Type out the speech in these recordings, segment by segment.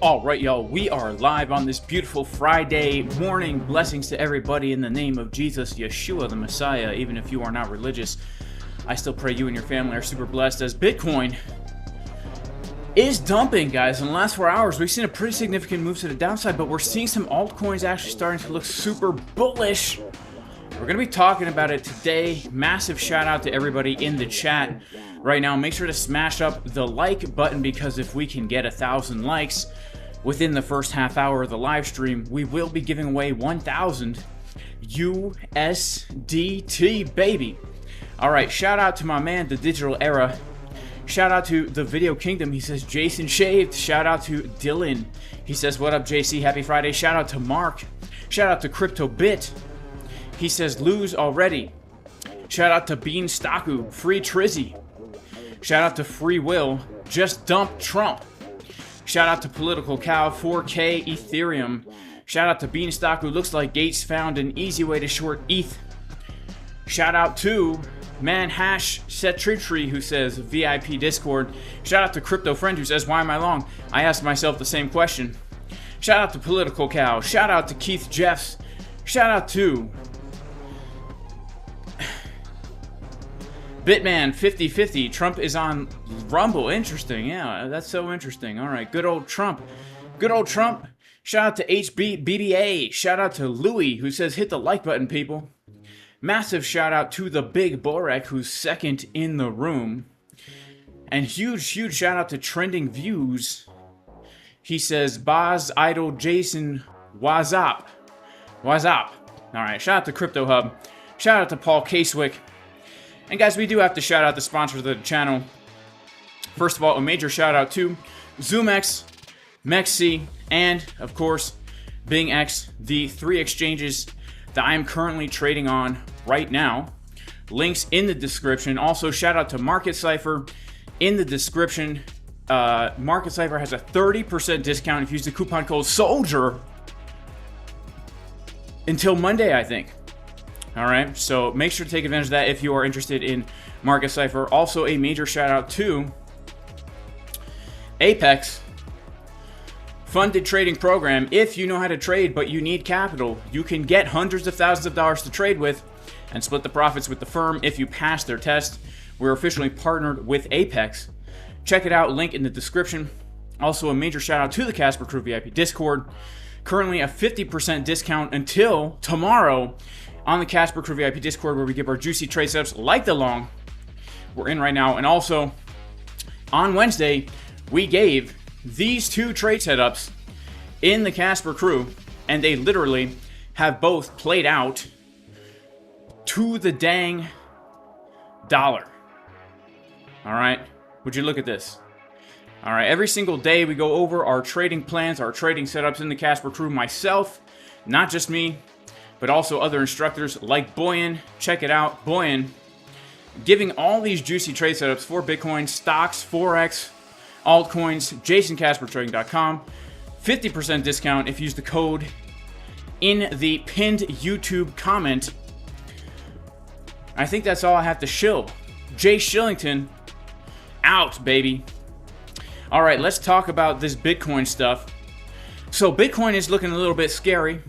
All right, y'all, we are live on this beautiful Friday morning. Blessings to everybody in the name of Jesus, Yeshua, the Messiah. Even if you are not religious, I still pray you and your family are super blessed as Bitcoin is dumping, guys. In the last 4 hours, we've seen a pretty significant move to the downside, but we're seeing some altcoins actually starting to look super bullish. We're going to be talking about it today. Massive shout out to everybody in the chat right now. Make sure to smash up the like button, because if we can get 1,000 likes within the first half hour of the live stream, we will be giving away 1,000 USDT, baby. All right, shout out to my man, the Digital Era. Shout out to the Video Kingdom. He says, Jason shaved. Shout out to Dylan. He says, what up, JC? Happy Friday. Shout out to Mark. Shout out to CryptoBit. He says, lose already. Shout out to Bean Staku. Free Trizzy. Shout out to Free Will. Just dump Trump. Shout out to Political Cow. 4K Ethereum. Shout out to Beanstalk, who looks like Gates found an easy way to short ETH. Shout out to Manhash Setritri, who says VIP Discord. Shout out to Crypto Friend, who says, why am I long? I asked myself the same question. Shout out to Political Cow. Shout out to Keith Jeffs. Shout out to Bitman 5050. Trump is on Rumble. Interesting. Yeah, that's so interesting. All right, good old Trump. Good old Trump. Shout out to HBBDA. Shout out to Louie, who says hit the like button, people. Massive shout out to the Big Borek, who's second in the room. And huge shout out to Trending Views. He says, Boz Idol Jason, what's up? What's up? All right, shout out to Crypto Hub. Shout out to Paul Caswick. And guys, we do have to shout out the sponsors of the channel. First of all, a major shout out to ZOOMEX, MEXC, and of course, BingX, the 3 exchanges that I am currently trading on right now. Links in the description. Also, shout out to Market Cipher in the description. Market Cipher has a 30% discount if you use the coupon code SOLDIER until Monday, I think. All right, so make sure to take advantage of that if you are interested in Market Cipher. Also, a major shout out to Apex funded trading program. If you know how to trade but you need capital, you can get hundreds of thousands of dollars to trade with and split the profits with the firm if you pass their test. We're officially partnered with Apex. Check it out, link in the description. Also, a major shout out to the Casper Crew VIP Discord. Currently a 50% discount until tomorrow on the Casper Crew VIP Discord, where we give our juicy trade setups like the long we're in right now. And also, on Wednesday, we gave these 2 trade setups in the Casper Crew, and they literally have both played out to the dang dollar. All right, would you look at this? All right, every single day we go over our trading plans, our trading setups in the Casper Crew. Myself, not just me, but also other instructors like Boyan. Check it out, Boyan, giving all these juicy trade setups for Bitcoin, stocks, Forex, altcoins, jasoncaspertrading.com. 50% discount if you use the code in the pinned YouTube comment. I think that's all I have to shill. Jay Shillington, out, baby. All right, let's talk about this Bitcoin stuff. So Bitcoin is looking a little bit scary.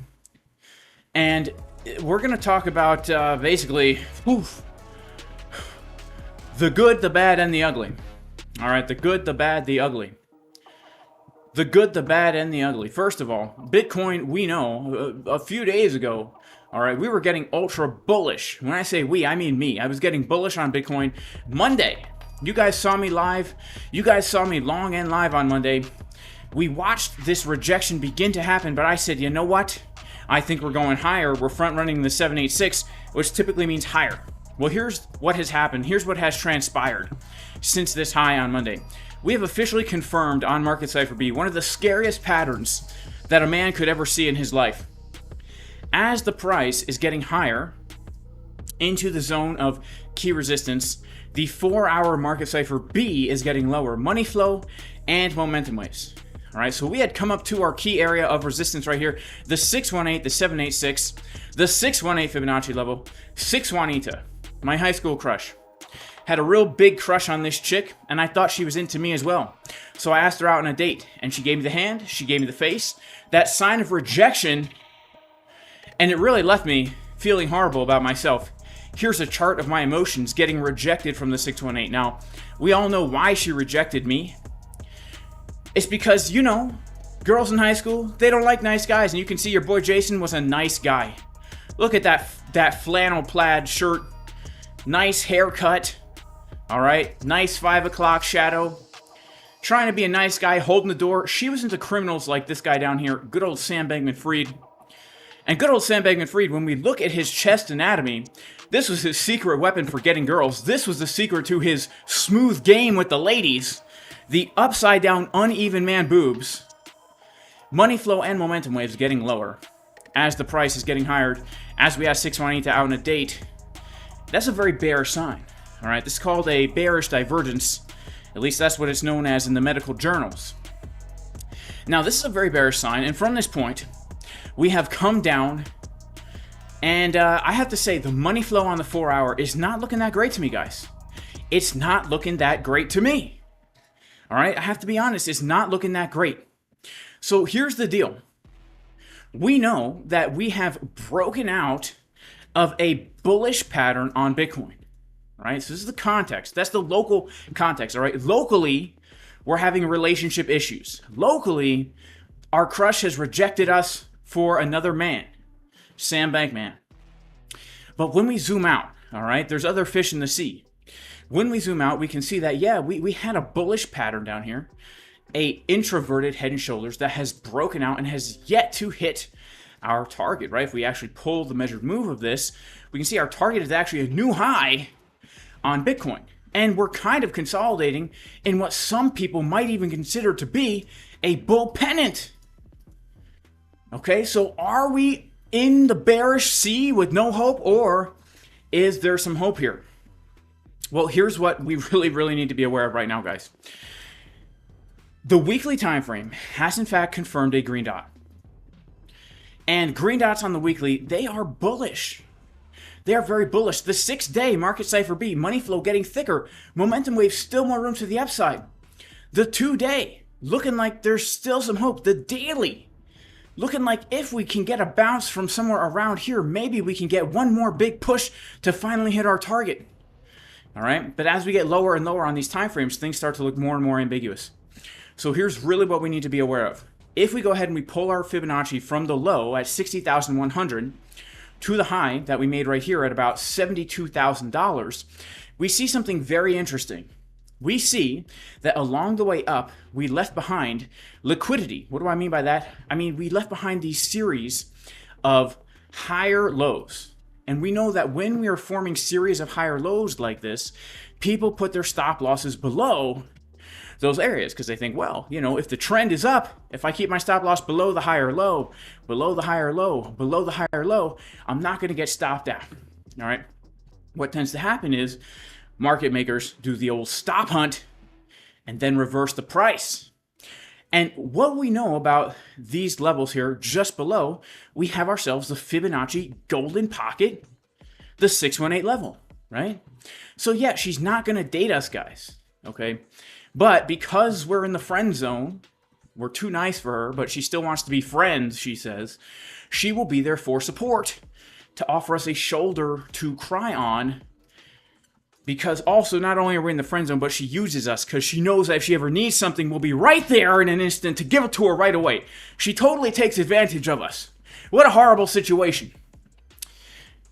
And we're going to talk about basically the good, the bad, and the ugly. All right, the good, the bad, the ugly. The good, the bad, and the ugly. First of all, Bitcoin, we know, a few days ago, all right, we were getting ultra bullish. When I say we, I mean me. I was getting bullish on Bitcoin Monday. You guys saw me live. You guys saw me long and live on Monday. We watched this rejection begin to happen, but I said, you know what? I think we're going higher. We're front running the 786, which typically means higher. Well, here's what has happened. Here's what has transpired since this high on Monday. We have officially confirmed on Market Cipher B one of the scariest patterns that a man could ever see in his life. As the price is getting higher into the zone of key resistance, the 4-hour Market Cipher B is getting lower. Money flow and momentum waves. All right, so we had come up to our key area of resistance right here, the 618, the 786, the 618 Fibonacci level, 6 Juanita, my high school crush. Had a real big crush on this chick, and I thought she was into me as well. So I asked her out on a date, and she gave me the hand, she gave me the face, that sign of rejection, and it really left me feeling horrible about myself. Here's a chart of my emotions getting rejected from the 618. Now, we all know why she rejected me. It's because, you know, girls in high school, they don't like nice guys, and you can see your boy Jason was a nice guy. Look at that flannel plaid shirt, nice haircut, all right, nice 5 o'clock shadow, trying to be a nice guy, holding the door. She was into criminals like this guy down here, good old Sam Bankman-Fried. And good old Sam Bankman-Fried, when we look at his chest anatomy, this was his secret weapon for getting girls. This was the secret to his smooth game with the ladies. The upside down uneven man boobs. Money flow and momentum waves getting lower as the price is getting higher. As we ask 618 out on a date, that's a very bearish sign. All right, this is called a bearish divergence. At least that's what it's known as in the medical journals. Now, this is a very bearish sign, and from this point, we have come down, and I have to say, the money flow on the 4 hour is not looking that great to me, guys. It's not looking that great to me. All right, I have to be honest, it's not looking that great. So here's the deal. We know that we have broken out of a bullish pattern on Bitcoin. All right, so this is the context. That's the local context, all right? Locally, we're having relationship issues. Locally, our crush has rejected us for another man, Sam Bankman. But when we zoom out, all right, there's other fish in the sea. When we zoom out, we can see that, yeah, we had a bullish pattern down here, a introverted head and shoulders that has broken out and has yet to hit our target, right? If we actually pull the measured move of this, we can see our target is actually a new high on Bitcoin. And we're kind of consolidating in what some people might even consider to be a bull pennant. Okay, so are we in the bearish sea with no hope, or is there some hope here? Well, here's what we really need to be aware of right now, guys. The weekly time frame has in fact confirmed a green dot. And green dots on the weekly, they are bullish. They are very bullish. The 6-day market Cipher B, money flow getting thicker, momentum wave, still more room to the upside. The 2-day, looking like there's still some hope. The daily, looking like if we can get a bounce from somewhere around here, maybe we can get one more big push to finally hit our target. All right, but as we get lower and lower on these time frames, things start to look more and more ambiguous. So here's really what we need to be aware of. If we go ahead and we pull our Fibonacci from the low at 60,100 to the high that we made right here at about $72,000, we see something very interesting. We see that along the way up, we left behind liquidity. What do I mean by that? I mean, we left behind these series of higher lows. And we know that when we are forming series of higher lows like this, people put their stop losses below those areas because they think, well, you know, if the trend is up, if I keep my stop loss below the higher low, below the higher low, below the higher low, I'm not going to get stopped out. All right. What tends to happen is market makers do the old stop hunt and then reverse the price. And what we know about these levels here just below, we have ourselves the Fibonacci golden pocket, the 618 level, right? So yeah, she's not going to date us, guys, okay? But because we're in the friend zone, we're too nice for her, but she still wants to be friends, she says, she will be there for support, to offer us a shoulder to cry on. Because also, not only are we in the friend zone, but she uses us because she knows that if she ever needs something, we'll be right there in an instant to give it to her right away. She totally takes advantage of us. What a horrible situation.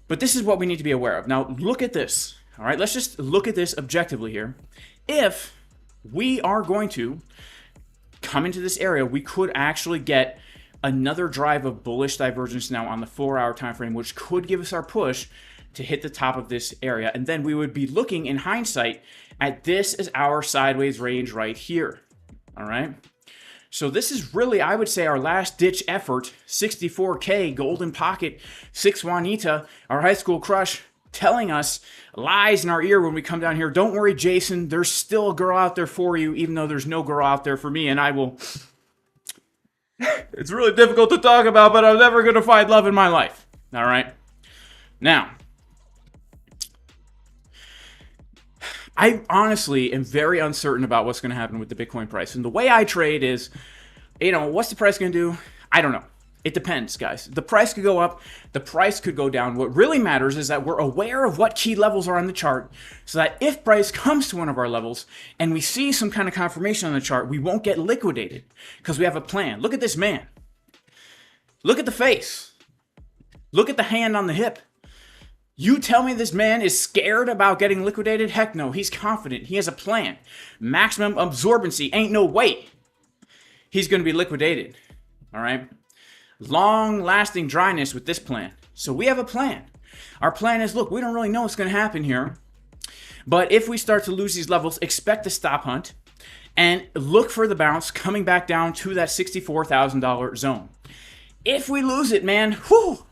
But this is what we need to be aware of. Now, look at this. All right, let's just look at this objectively here. If we are going to come into this area, we could actually get another drive of bullish divergence now on the 4-hour time frame, which could give us our push to hit the top of this area. And then we would be looking in hindsight at this as our sideways range right here. All right. So this is really, I would say, our last ditch effort. 64K golden pocket, 6 Juanita, our high school crush, telling us lies in our ear when we come down here. Don't worry, Jason, there's still a girl out there for you, even though there's no girl out there for me. And I will, it's really difficult to talk about, but I'm never going to find love in my life. All right. Now, I honestly am very uncertain about what's going to happen with the Bitcoin price. And the way I trade is, what's the price going to do? I don't know. It depends, guys. The price could go up. The price could go down. What really matters is that we're aware of what key levels are on the chart so that if price comes to one of our levels and we see some kind of confirmation on the chart, we won't get liquidated because we have a plan. Look at this man. Look at the face. Look at the hand on the hip. You tell me this man is scared about getting liquidated? Heck no. He's confident. He has a plan. Maximum absorbency. Ain't no way he's going to be liquidated. All right? Long-lasting dryness with this plan. So we have a plan. Our plan is, look, we don't really know what's going to happen here. But if we start to lose these levels, expect a stop hunt and look for the bounce coming back down to that $64,000 zone. If we lose it, man, whew,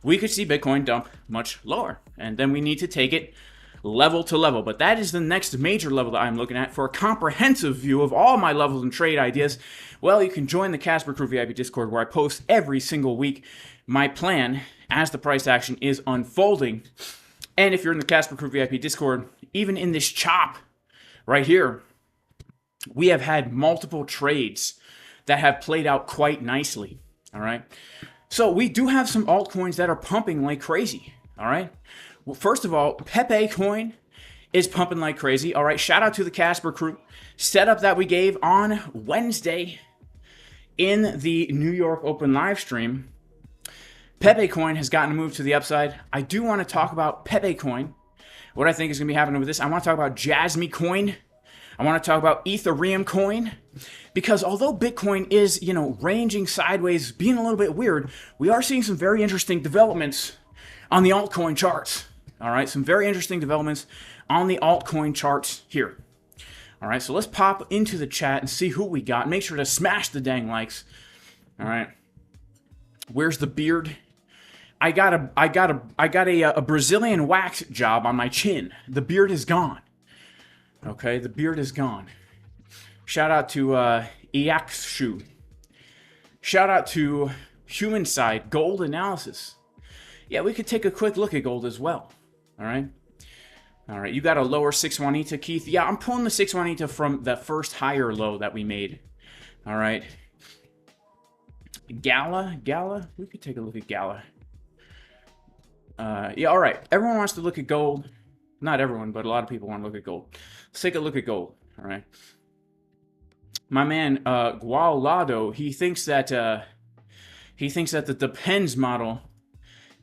we could see Bitcoin dump much lower. And then we need to take it level to level. But that is the next major level that I'm looking at. For a comprehensive view of all my levels and trade ideas, well, you can join the Casper Crew VIP Discord where I post every single week my plan as the price action is unfolding. And if you're in the Casper Crew VIP Discord, even in this chop right here, we have had multiple trades that have played out quite nicely. All right. So we do have some altcoins that are pumping like crazy. All right. Well, first of all, Pepe coin is pumping like crazy. All right. Shout out to the Casper Crew setup that we gave on Wednesday in the New York Open live stream. Pepe coin has gotten a move to the upside. I do want to talk about Pepe coin. What I think is going to be happening with this. I want to talk about Jasmy coin. I want to talk about Ethereum coin, because although Bitcoin is, ranging sideways, being a little bit weird, we are seeing some very interesting developments on the altcoin charts. All right, some very interesting developments on the altcoin charts here. All right, so let's pop into the chat and see who we got. Make sure to smash the dang likes. All right, where's the beard? I got a Brazilian wax job on my chin. The beard is gone. Okay, the beard is gone. Shout out to EXShoe. Shout out to Human Side Gold Analysis. Yeah, we could take a quick look at gold as well. All right. All right, you got a lower 6-1 ETA, Keith. Yeah, I'm pulling the 6-1 ETA from the first higher low that we made. All right. Gala. We could take a look at Gala. Yeah, all right. Everyone wants to look at gold. Not everyone, but a lot of people want to look at gold. Let's take a look at gold. All right. My man Gualado, he thinks that the Depends model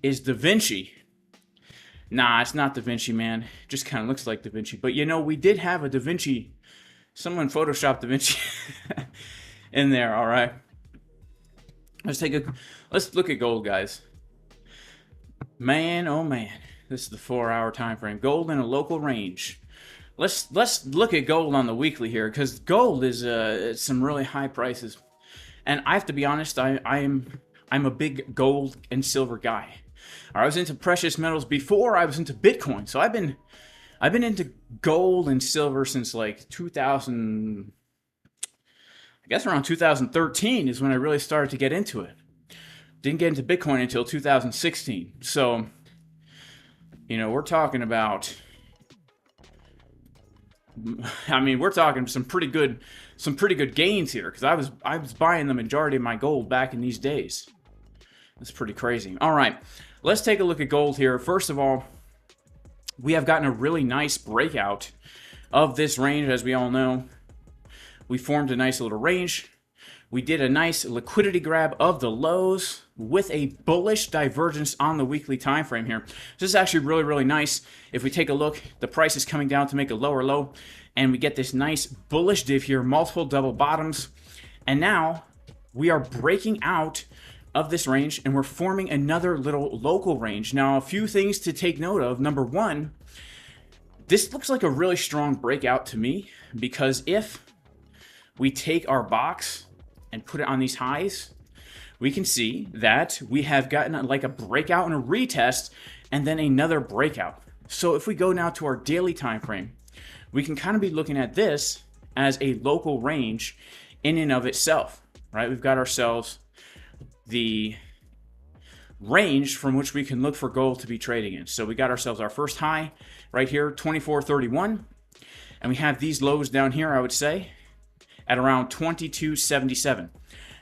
is Da Vinci. Nah, it's not Da Vinci, man. It just kind of looks like Da Vinci. But we did have a Da Vinci. Someone photoshopped Da Vinci in there. All right. Let's look at gold, guys. Man, oh man. This is the 4-hour time frame. Gold in a local range. Let's look at gold on the weekly here, because gold is at some really high prices, and I have to be honest. I'm a big gold and silver guy. I was into precious metals before I was into Bitcoin, so I've been into gold and silver since like 2000. I guess around 2013 is when I really started to get into it. Didn't get into Bitcoin until 2016. So, we're talking about, we're talking some pretty good gains here, because I was buying the majority of my gold back in these days. That's pretty crazy. All right, let's take a look at gold here. First of all, we have gotten a really nice breakout of this range, as we all know. We formed a nice little range. We did a nice liquidity grab of the lows with a bullish divergence on the weekly time frame here. This is actually really, really nice. If we take a look, the price is coming down to make a lower low, and we get this nice bullish div here, multiple double bottoms, and now we are breaking out of this range, and we're forming another little local range. Now, a few things to take note of. Number one, this looks like a really strong breakout to me, because if we take our box and put it on these highs, we can see that we have gotten like a breakout and a retest, and then another breakout. So if we go now to our daily time frame, we can kind of be looking at this as a local range in and of itself, right? We've got ourselves the range from which we can look for gold to be trading in. So we got ourselves our first high right here, 24.31. And we have these lows down here, I would say, at around 22.77.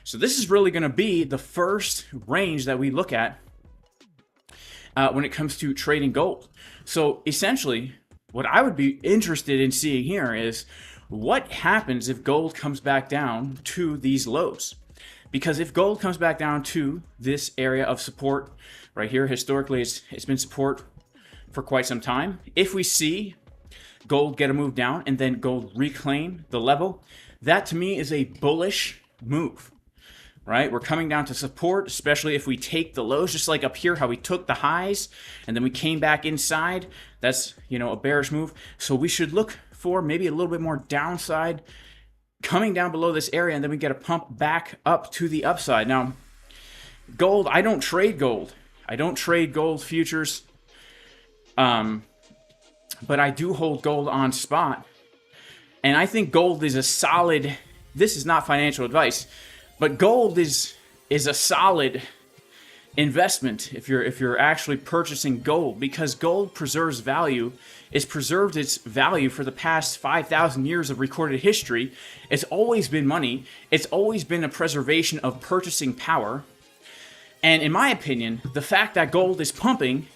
So this is really going to be the first range that we look at when it comes to trading gold. So essentially, what I would be interested in seeing here is what happens if gold comes back down to these lows. Because if gold comes back down to this area of support right here, historically it's been support for quite some time. If we see gold get a move down and then gold reclaim the level, that to me is a bullish move, right? We're coming down to support, especially if we take the lows, just like up here, how we took the highs and then we came back inside. That's, you know, a bearish move. So we should look for maybe a little bit more downside coming down below this area, and then we get a pump back up to the upside. Now, gold, I don't trade gold. I don't trade gold futures. But I do hold gold on spot. And I think gold is a solid, this is not financial advice, but gold is a solid investment if you're actually purchasing gold, because gold preserves value. It's preserved its value for the past 5,000 years of recorded history. It's always been money. It's always been a preservation of purchasing power. And in my opinion, the fact that gold is pumping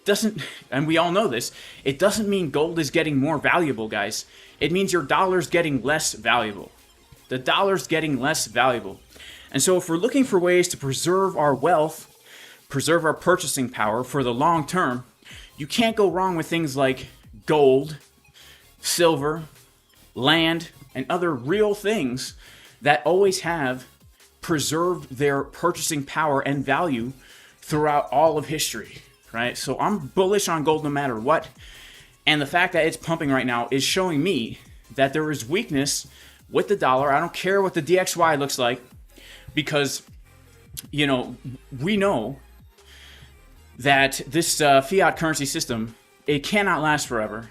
doesn't, and we all know this, it doesn't mean gold is getting more valuable, guys. It means your dollar's getting less valuable. The dollar's getting less valuable. And so if we're looking for ways to preserve our wealth, preserve our purchasing power for the long term, you can't go wrong with things like gold, silver, land, and other real things that always have preserved their purchasing power and value throughout all of history, right? So I'm bullish on gold no matter what. And the fact that it's pumping right now is showing me that there is weakness with the dollar. I don't care what the DXY looks like, because, you know, we know that this fiat currency system, it cannot last forever.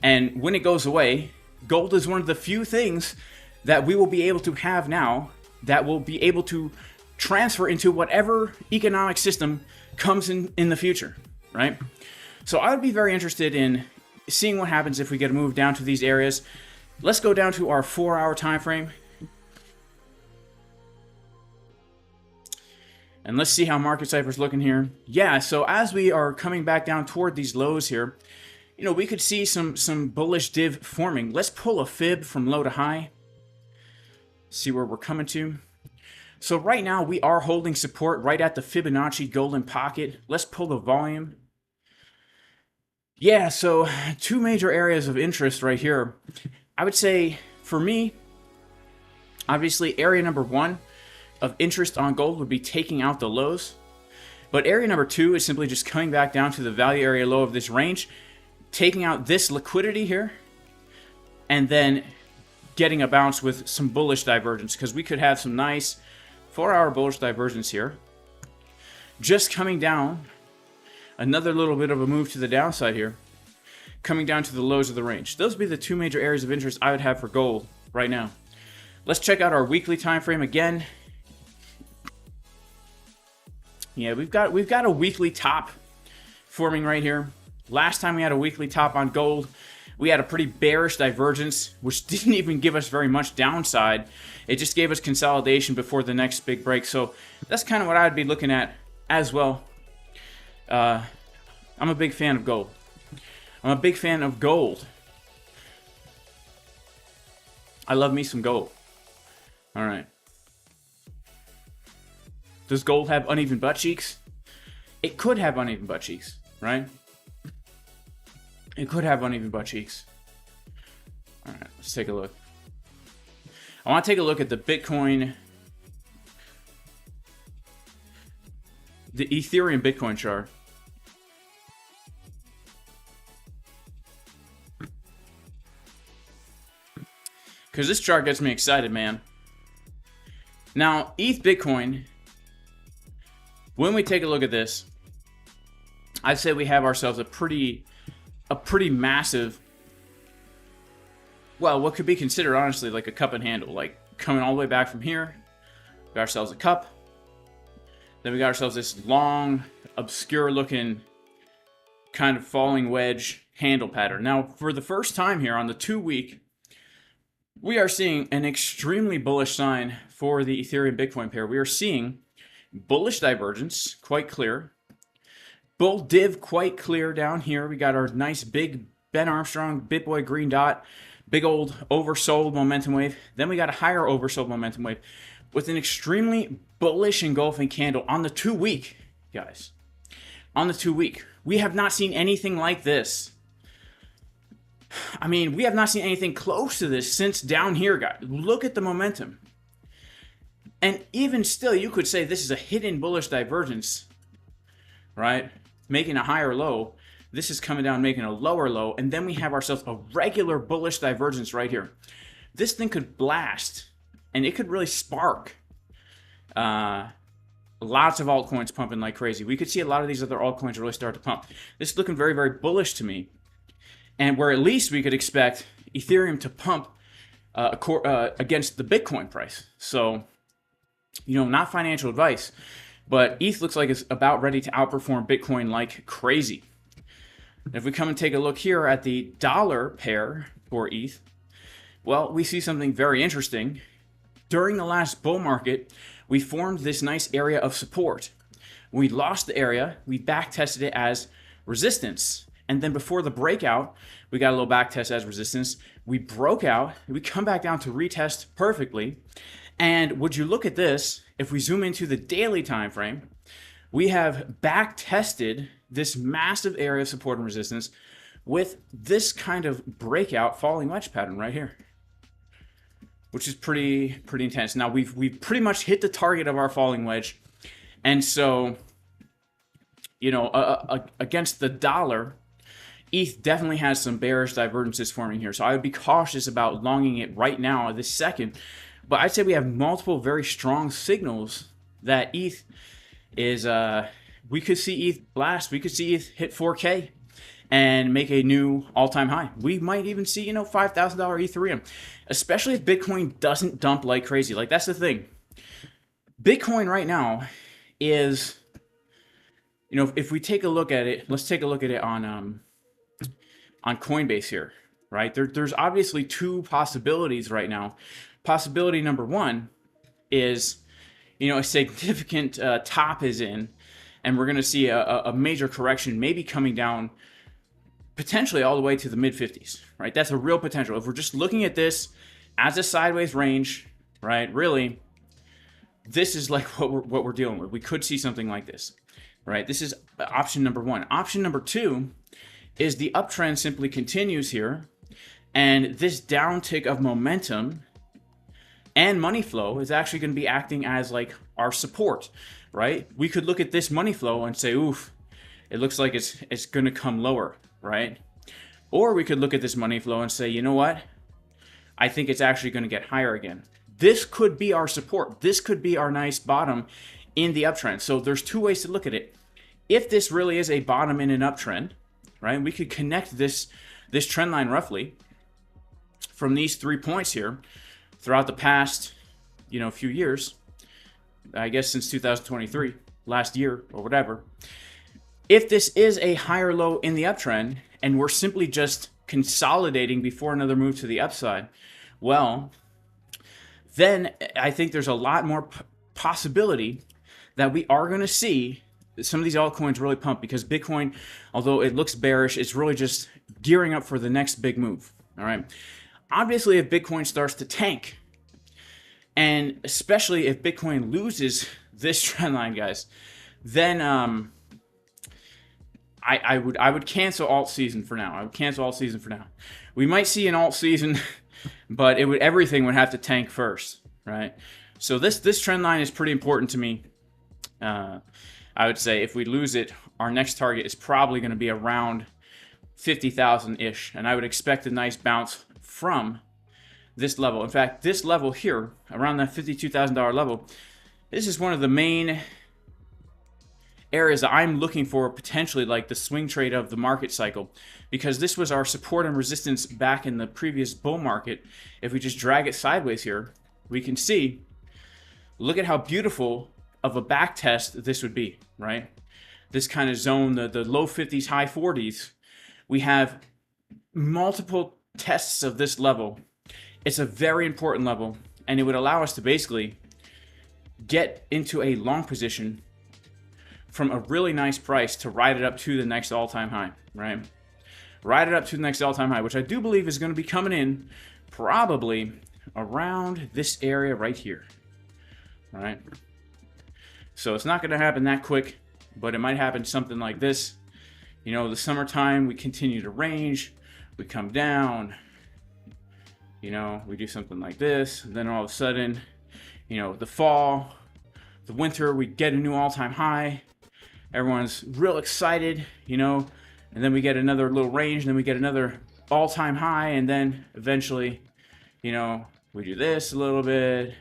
And when it goes away, gold is one of the few things that we will be able to have now that will be able to transfer into whatever economic system comes in the future, right? So I would be very interested in seeing what happens if we get a move down to these areas. Let's go down to our 4-hour time frame. And let's see how market Cipher's looking here. Yeah, so as we are coming back down toward these lows here, you know, we could see some bullish div forming. Let's pull a fib from low to high. See where we're coming to. So right now we are holding support right at the Fibonacci golden pocket. Let's pull the volume. Yeah, so two major areas of interest right here. I would say for me, obviously area number one of interest on gold would be taking out the lows. But area number two is simply just coming back down to the value area low of this range, taking out this liquidity here, and then getting a bounce with some bullish divergence, because we could have some nice 4-hour bullish divergence here. Just coming down, another little bit of a move to the downside here, coming down to the lows of the range. Those would be the two major areas of interest I would have for gold right now. Let's check out our weekly time frame again. Yeah, we've got a weekly top forming right here. Last time we had a weekly top on gold, we had a pretty bearish divergence, which didn't even give us very much downside. It just gave us consolidation before the next big break. So that's kind of what I'd be looking at as well. I'm a big fan of gold. I'm a big fan of gold. I love me some gold. All right. Does gold have uneven butt cheeks? It could have uneven butt cheeks, right? It could have uneven butt cheeks. All right, let's take a look. I want to take a look at the Bitcoin, the Ethereum Bitcoin chart. Because this chart gets me excited, man. Now, ETH Bitcoin, when we take a look at this, I'd say we have ourselves a pretty massive, well, what could be considered honestly like a cup and handle, like coming all the way back from here. We got ourselves a cup. Then we got ourselves this long, obscure looking kind of falling wedge handle pattern. Now, for the first time here on the 2-week, we are seeing an extremely bullish sign for the Ethereum Bitcoin pair. We are seeing bullish divergence, quite clear. Bull div, quite clear down here. We got our nice big Ben Armstrong, BitBoy green dot, big old oversold momentum wave. Then we got a higher oversold momentum wave with an extremely bullish engulfing candle on the 2-week, guys. On the 2-week. We have not seen anything like this. I mean, we have not seen anything close to this since down here, guys. Look at the momentum. And even still, you could say this is a hidden bullish divergence, right? Making a higher low. This is coming down, making a lower low. And then we have ourselves a regular bullish divergence right here. This thing could blast, and it could really spark lots of altcoins pumping like crazy. We could see a lot of these other altcoins really start to pump. This is looking very, very bullish to me. And where at least we could expect Ethereum to pump against the Bitcoin price. So, you know, not financial advice, but ETH looks like it's about ready to outperform Bitcoin like crazy. If we come and take a look here at the dollar pair for ETH, well, we see something very interesting. During the last bull market, we formed this nice area of support. When we lost the area, we back tested it as resistance. And then before the breakout, we got a little back test as resistance. We broke out. We come back down to retest perfectly. And would you look at this? If we zoom into the daily time frame, we have back tested this massive area of support and resistance with this kind of breakout falling wedge pattern right here, which is pretty intense. Now we've pretty much hit the target of our falling wedge, and so, you know, against the dollar, ETH definitely has some bearish divergences forming here. So I would be cautious about longing it right now, this second. But I'd say we have multiple very strong signals that ETH is, we could see ETH blast. We could see ETH hit 4K and make a new all-time high. We might even see, you know, $5,000 Ethereum, especially if Bitcoin doesn't dump like crazy. Like, that's the thing. Bitcoin right now is, you know, if we take a look at it, let's take a look at it on Coinbase here, right? There's obviously two possibilities right now. Possibility number one is, you know, a significant top is in, and we're going to see a major correction, maybe coming down potentially all the way to the mid-50s, right? That's a real potential. If we're just looking at this as a sideways range, right, really, this is like what we're dealing with. We could see something like this, right? This is option number one. Option number two is the uptrend simply continues here, and this downtick of momentum and money flow is actually going to be acting as like our support, right? We could look at this money flow and say, oof, it looks like it's going to come lower, right? Or we could look at this money flow and say, you know what? I think it's actually going to get higher again. This could be our support. This could be our nice bottom in the uptrend. So there's two ways to look at it. If this really is a bottom in an uptrend, right, we could connect this trend line roughly from these 3 points here throughout the past, you know, few years, I guess since 2023, last year or whatever. If this is a higher low in the uptrend and we're simply just consolidating before another move to the upside, well, then I think there's a lot more possibility that we are going to see some of these altcoins really pump, because Bitcoin, although it looks bearish, it's really just gearing up for the next big move. All right. Obviously, if Bitcoin starts to tank, and especially if Bitcoin loses this trend line, guys, then I would cancel alt season for now. I would cancel alt season for now. We might see an alt season, but everything would have to tank first, right? So this trend line is pretty important to me. I would say if we lose it, our next target is probably going to be around 50,000-ish, and I would expect a nice bounce from this level. In fact, this level here, around that $52,000 level, this is one of the main areas that I'm looking for, potentially like the swing trade of the market cycle, because this was our support and resistance back in the previous bull market. If we just drag it sideways here, we can see, look at how beautiful of a back test this would be, right? this kind of zone, the low 50s, high 40s, we have multiple tests of this level. It's a very important level, and it would allow us to basically get into a long position from a really nice price to ride it up to the next all-time high, right? Ride it up to the next all-time high, which I do believe is going to be coming in probably around this area right here, right? So it's not going to happen that quick, but it might happen something like this. You know, the summertime, we continue to range, we come down, you know, we do something like this, and then all of a sudden, you know, the fall, the winter, we get a new all-time high. Everyone's real excited, you know, and then we get another little range, and then we get another all-time high, and then eventually, you know, we do this a little bit.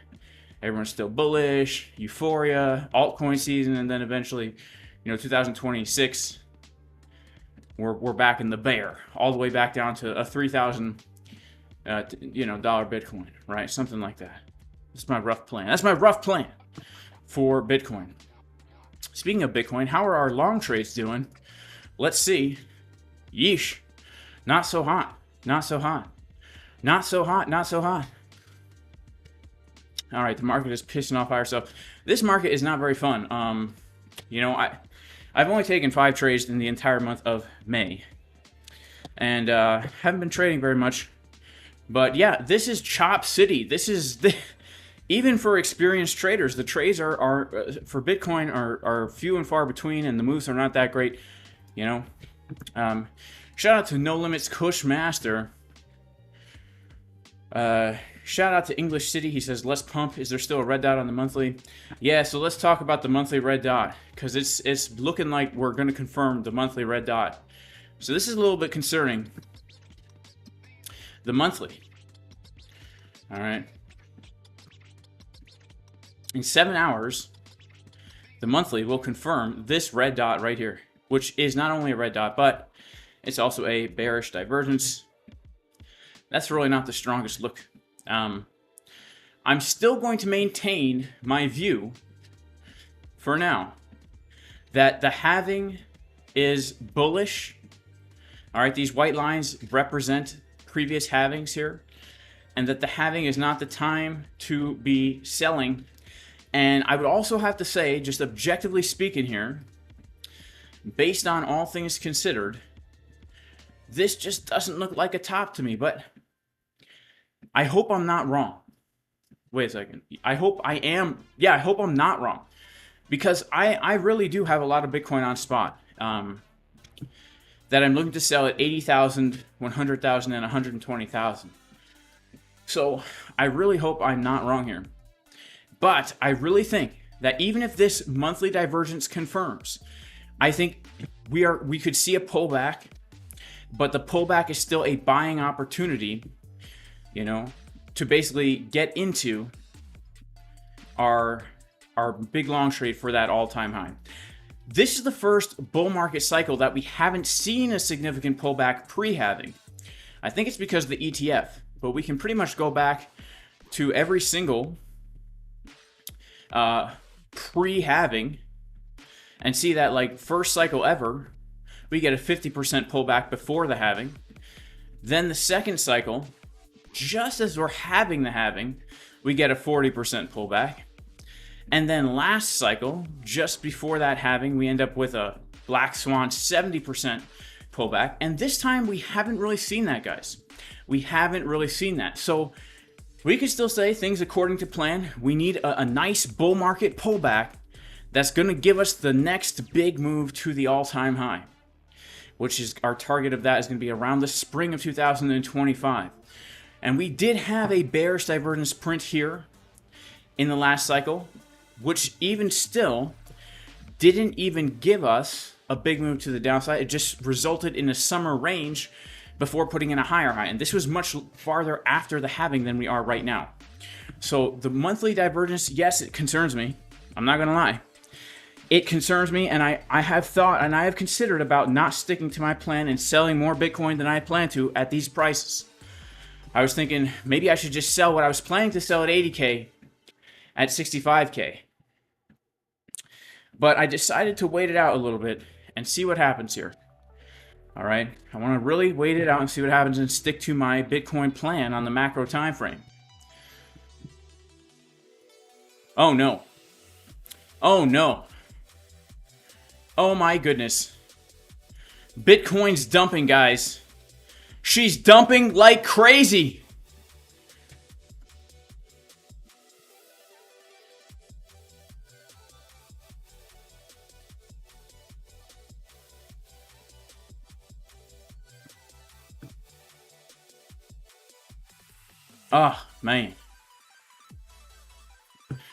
Everyone's still bullish, euphoria, altcoin season, and then eventually, you know, 2026, we're back in the bear, all the way back down to a $3,000, you know, dollar Bitcoin, right? Something like that. That's my rough plan. That's my rough plan for Bitcoin. Speaking of Bitcoin, how are our long trades doing? Let's see. Yeesh. Not so hot. Not so hot. Not so hot. Not so hot. All right, the market is pissing off higher stuff. This market is not very fun. You know, I've only taken 5 trades in the entire month of May, and haven't been trading very much. But yeah, this is Chop City. This is even for experienced traders, the trades are for Bitcoin are few and far between, and the moves are not that great. You know, shout out to No Limits Kush Master. Shout out to English City. He says, let's pump. Is there still a red dot on the monthly? Yeah, so let's talk about the monthly red dot, because it's looking like we're going to confirm the monthly red dot. So this is a little bit concerning. The monthly. All right. In 7 hours, the monthly will confirm this red dot right here, which is not only a red dot, but it's also a bearish divergence. That's really not the strongest look. I'm still going to maintain my view for now that the halving is bullish. All right, these white lines represent previous halvings here, and that the halving is not the time to be selling. And I would also have to say, just objectively speaking here, based on all things considered, this just doesn't look like a top to me, but I hope I'm not wrong. Wait a second. I hope I am. Yeah, I hope I'm not wrong, because I really do have a lot of Bitcoin on spot that I'm looking to sell at 80,000, 100,000, and 120,000. So I really hope I'm not wrong here. But I really think that even if this monthly divergence confirms, I think we could see a pullback, but the pullback is still a buying opportunity, you know, to basically get into our big long trade for that all-time high. This is the first bull market cycle that we haven't seen a significant pullback pre-halving. I think it's because of the ETF, but we can pretty much go back to every single pre-halving and see that, like, first cycle ever, we get a 50% pullback before the halving. Then the second cycle, just as we're having the halving, we get a 40% pullback. And then last cycle, just before that halving, we end up with a Black Swan 70% pullback. And this time we haven't really seen that, guys. We haven't really seen that. So we can still say things according to plan. We need a nice bull market pullback that's going to give us the next big move to the all-time high, which is our target of that is going to be around the spring of 2025. And we did have a bearish divergence print here in the last cycle, which even still didn't even give us a big move to the downside. It just resulted in a summer range before putting in a higher high. And this was much farther after the halving than we are right now. So the monthly divergence, yes, it concerns me. I'm not going to lie. It concerns me, and I have thought and I have considered about not sticking to my plan and selling more Bitcoin than I plan to at these prices. I was thinking maybe I should just sell what I was planning to sell at 80K at 65K. But I decided to wait it out a little bit and see what happens here. All right, I want to really wait it out and see what happens and stick to my Bitcoin plan on the macro time frame. Oh no. Oh no. Oh my goodness. Bitcoin's dumping, guys. She's dumping like crazy. Oh, man.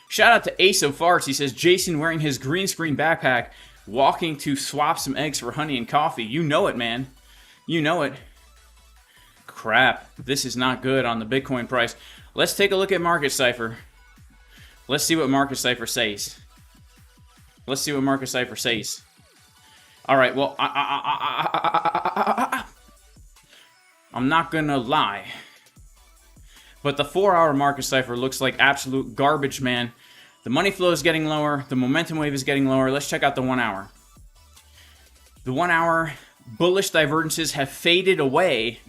Shout out to Ace of Farts. He says, Jason wearing his green screen backpack, walking to swap some eggs for honey and coffee. You know it, man. You know it. Crap. This is not good on the Bitcoin price. Let's take a look at Market Cipher. Let's see what Market Cipher says. Let's see what Market Cipher says. All right, well, I'm not going to lie. But the 4-hour Market Cipher looks like absolute garbage, man. The money flow is getting lower. The momentum wave is getting lower. Let's check out the 1 hour. The 1 hour bullish divergences have faded away.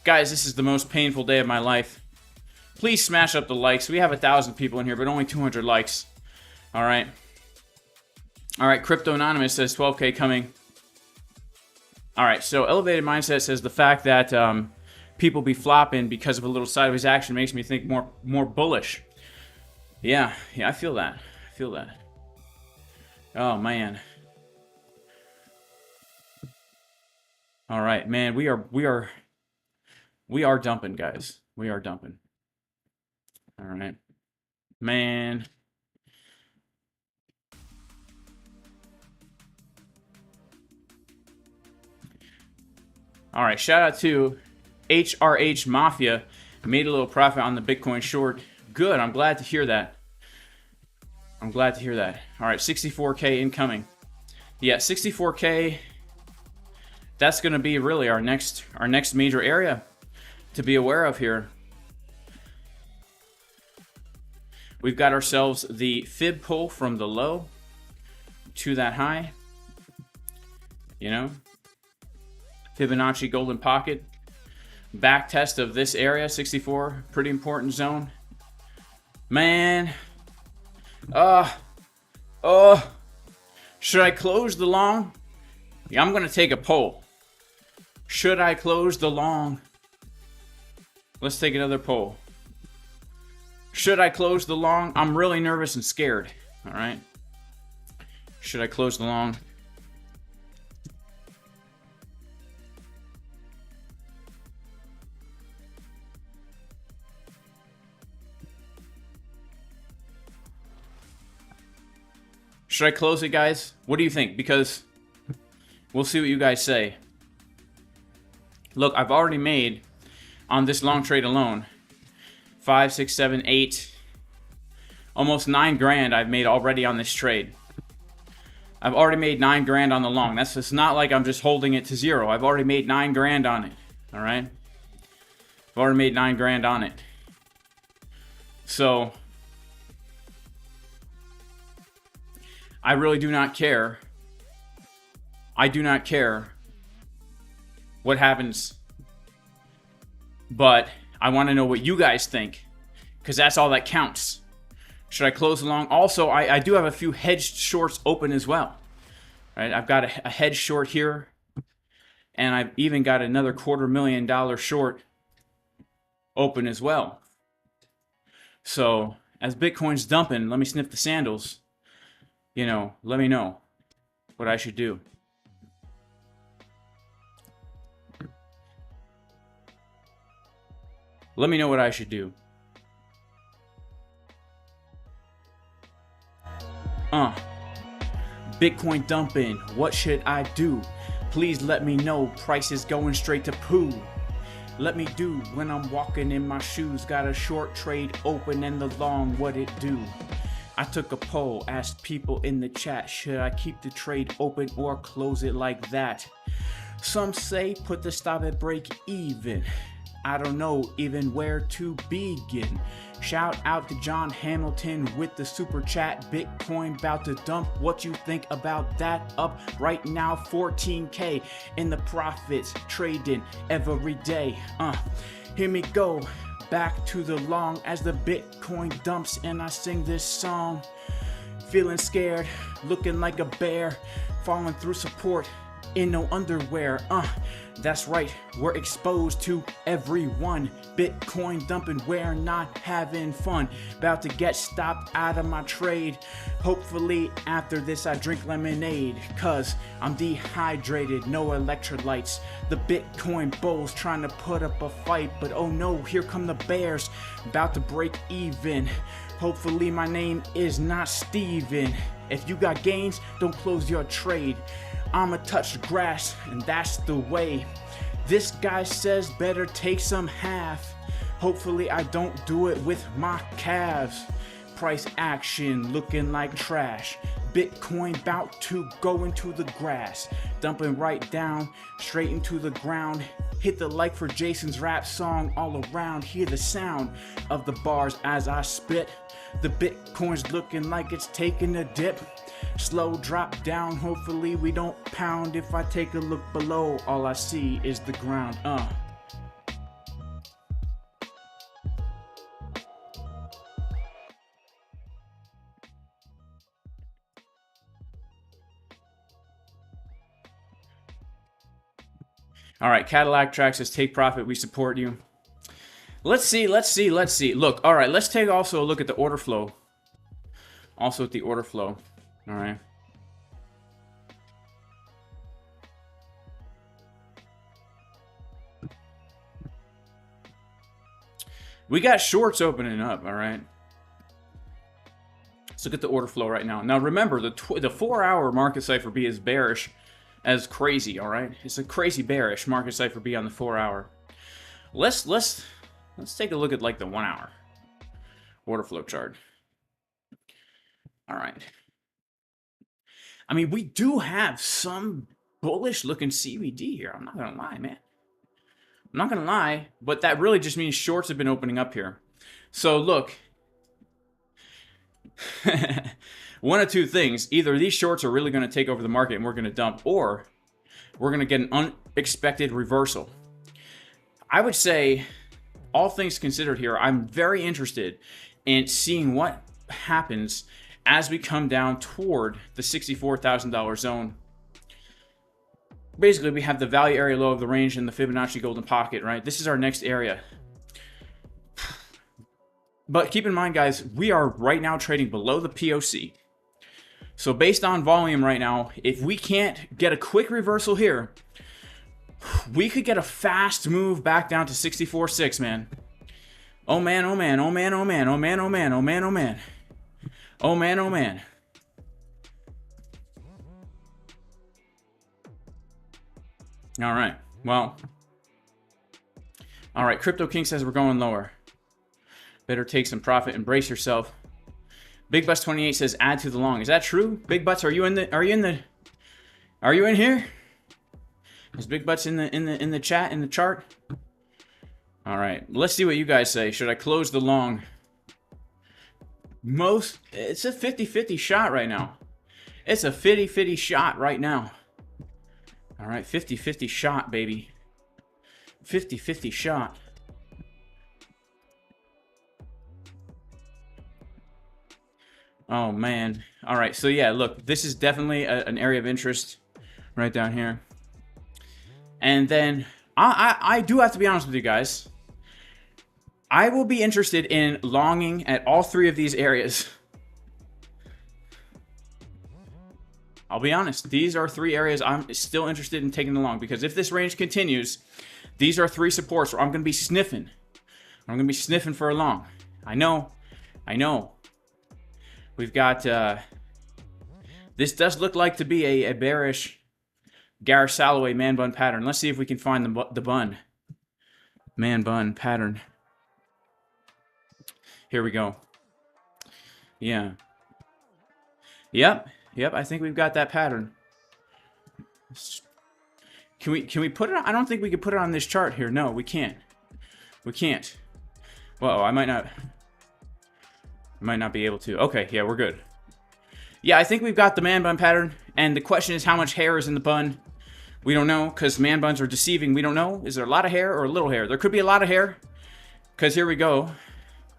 Guys, this is the most painful day of my life. Please smash up the likes. We have 1,000 people in here, but only 200 likes. All right. All right, Crypto Anonymous says 12K coming. All right, so Elevated Mindset says the fact that people be flopping because of a little sideways action makes me think more bullish. Yeah, I feel that. I feel that. Oh, man. All right, man, we are dumping, guys. We are dumping. All right. Man. All right, shout out to HRH Mafia. Made a little profit on the Bitcoin short. Good, I'm glad to hear that. I'm glad to hear that. All right, 64K incoming. Yeah, 64K. That's going to be really our next major area to be aware of here. We've got ourselves the fib pull from the low to that high. You know, Fibonacci golden pocket. Back test of this area, 64, pretty important zone. Man, should I close the long? Yeah, I'm going to take a poll. Should I close the long? Let's take another poll. Should I close the long? I'm really nervous and scared. All right. Should I close the long? Should I close it, guys? What do you think? Because we'll see what you guys say. Look, I've already made on this long trade alone 5, 6, 7, 8, almost 9 grand I've made already on this trade. I've already made 9 grand on the long. That's just not like I'm just holding it to zero. I've already made 9 grand on it. All right? I've already made 9 grand on it. So I really do not care. I do not care what happens. But I want to know what you guys think, because that's all that counts. Should I close along? Also, I do have a few hedged shorts open as well. Right? I've got a hedge short here, and I've even got another $250,000 short open as well. So as Bitcoin's dumping, let me sniff the sandals. You know, let me know what I should do. Let me know what I should do. Bitcoin dumping. What should I do? Please let me know. Price is going straight to poo. Let me do when I'm walking in my shoes. Got a short trade open and the long, what it do? I took a poll, asked people in the chat, should I keep the trade open or close it like that? Some say put the stop at break even. I don't know even where to begin. Shout out to John Hamilton with the super chat. Bitcoin about to dump. What you think about that? Up right now 14K in the profits, trading every day. Here we go. Back to the long as the Bitcoin dumps and I sing this song. Feeling scared, looking like a bear, falling through support in no underwear. That's right, we're exposed to everyone. Bitcoin dumping, we're not having fun. About to get stopped out of my trade. Hopefully after this I drink lemonade, cause I'm dehydrated, no electrolytes. The Bitcoin bulls trying to put up a fight, but oh no, here come the bears, about to break even. Hopefully my name is not Steven. If you got gains, don't close your trade. I'ma touch grass, and that's the way. This guy says better take some half. Hopefully I don't do it with my calves. Price action looking like trash. Bitcoin bout to go into the grass. Dumping right down, straight into the ground. Hit the like for Jason's rap song all around. Hear the sound of the bars as I spit. The Bitcoin's looking like it's taking a dip. Slow drop down, hopefully we don't pound. If I take a look below, all I see is the ground. All right, Cadillac Track says take profit, we support you. Let's see. Look, all right, let's take also a look at the order flow. Also at the order flow. All right. We got shorts opening up, all right? Let's look at the order flow right now. Now remember, the 4-hour market Cipher B is bearish as crazy, all right? It's a crazy bearish market Cipher B on the 4-hour. Let's take a look at like the 1-hour order flow chart. All right. I mean, we do have some bullish looking CVD here. I'm not going to lie, man. I'm not going to lie, but that really just means shorts have been opening up here. So look, one of two things. Either these shorts are really going to take over the market and we're going to dump, or we're going to get an unexpected reversal. I would say, all things considered here, I'm very interested in seeing what happens as we come down toward the $64,000 zone. Basically, we have the value area low of the range and the Fibonacci golden pocket, right? This is our next area. But keep in mind, guys, we are right now trading below the POC. So based on volume right now, if we can't get a quick reversal here, we could get a fast move back down to 64.6, man. Oh man, oh man, oh man, oh man, oh man, oh man, oh man, oh man. Oh man, oh man. All right, well. All right, Crypto King says we're going lower. Better take some profit and brace yourself. Big Butts 28 says add to the long. Is that true? Big Butts, are you in here? Is Big Butts in the chat, in the chart? All right, let's see what you guys say. Should I close the long? It's a 50-50 shot right now. It's a 50-50 shot right now. All right, 50-50 shot, baby. 50-50 shot. Oh, man. All right, so yeah, look, this is definitely an area of interest right down here. And then I do have to be honest with you guys. I will be interested in longing at all three of these areas. I'll be honest. These are three areas I'm still interested in taking along, because if this range continues, these are three supports where I'm going to be sniffing. I'm going to be sniffing for a long. I know. We've got, this does look like to be a bearish Gareth Salloway man bun pattern. Let's see if we can find the bun. Man bun pattern. Here we go. Yeah. Yep, I think we've got that pattern. Can we put it on? I don't think we can put it on this chart here. No, we can't. We can't. Well, I might not be able to. Okay, yeah, we're good. Yeah, I think we've got the man bun pattern, and the question is how much hair is in the bun. We don't know, because man buns are deceiving. We don't know. Is there a lot of hair or a little hair? There could be a lot of hair, because here we go.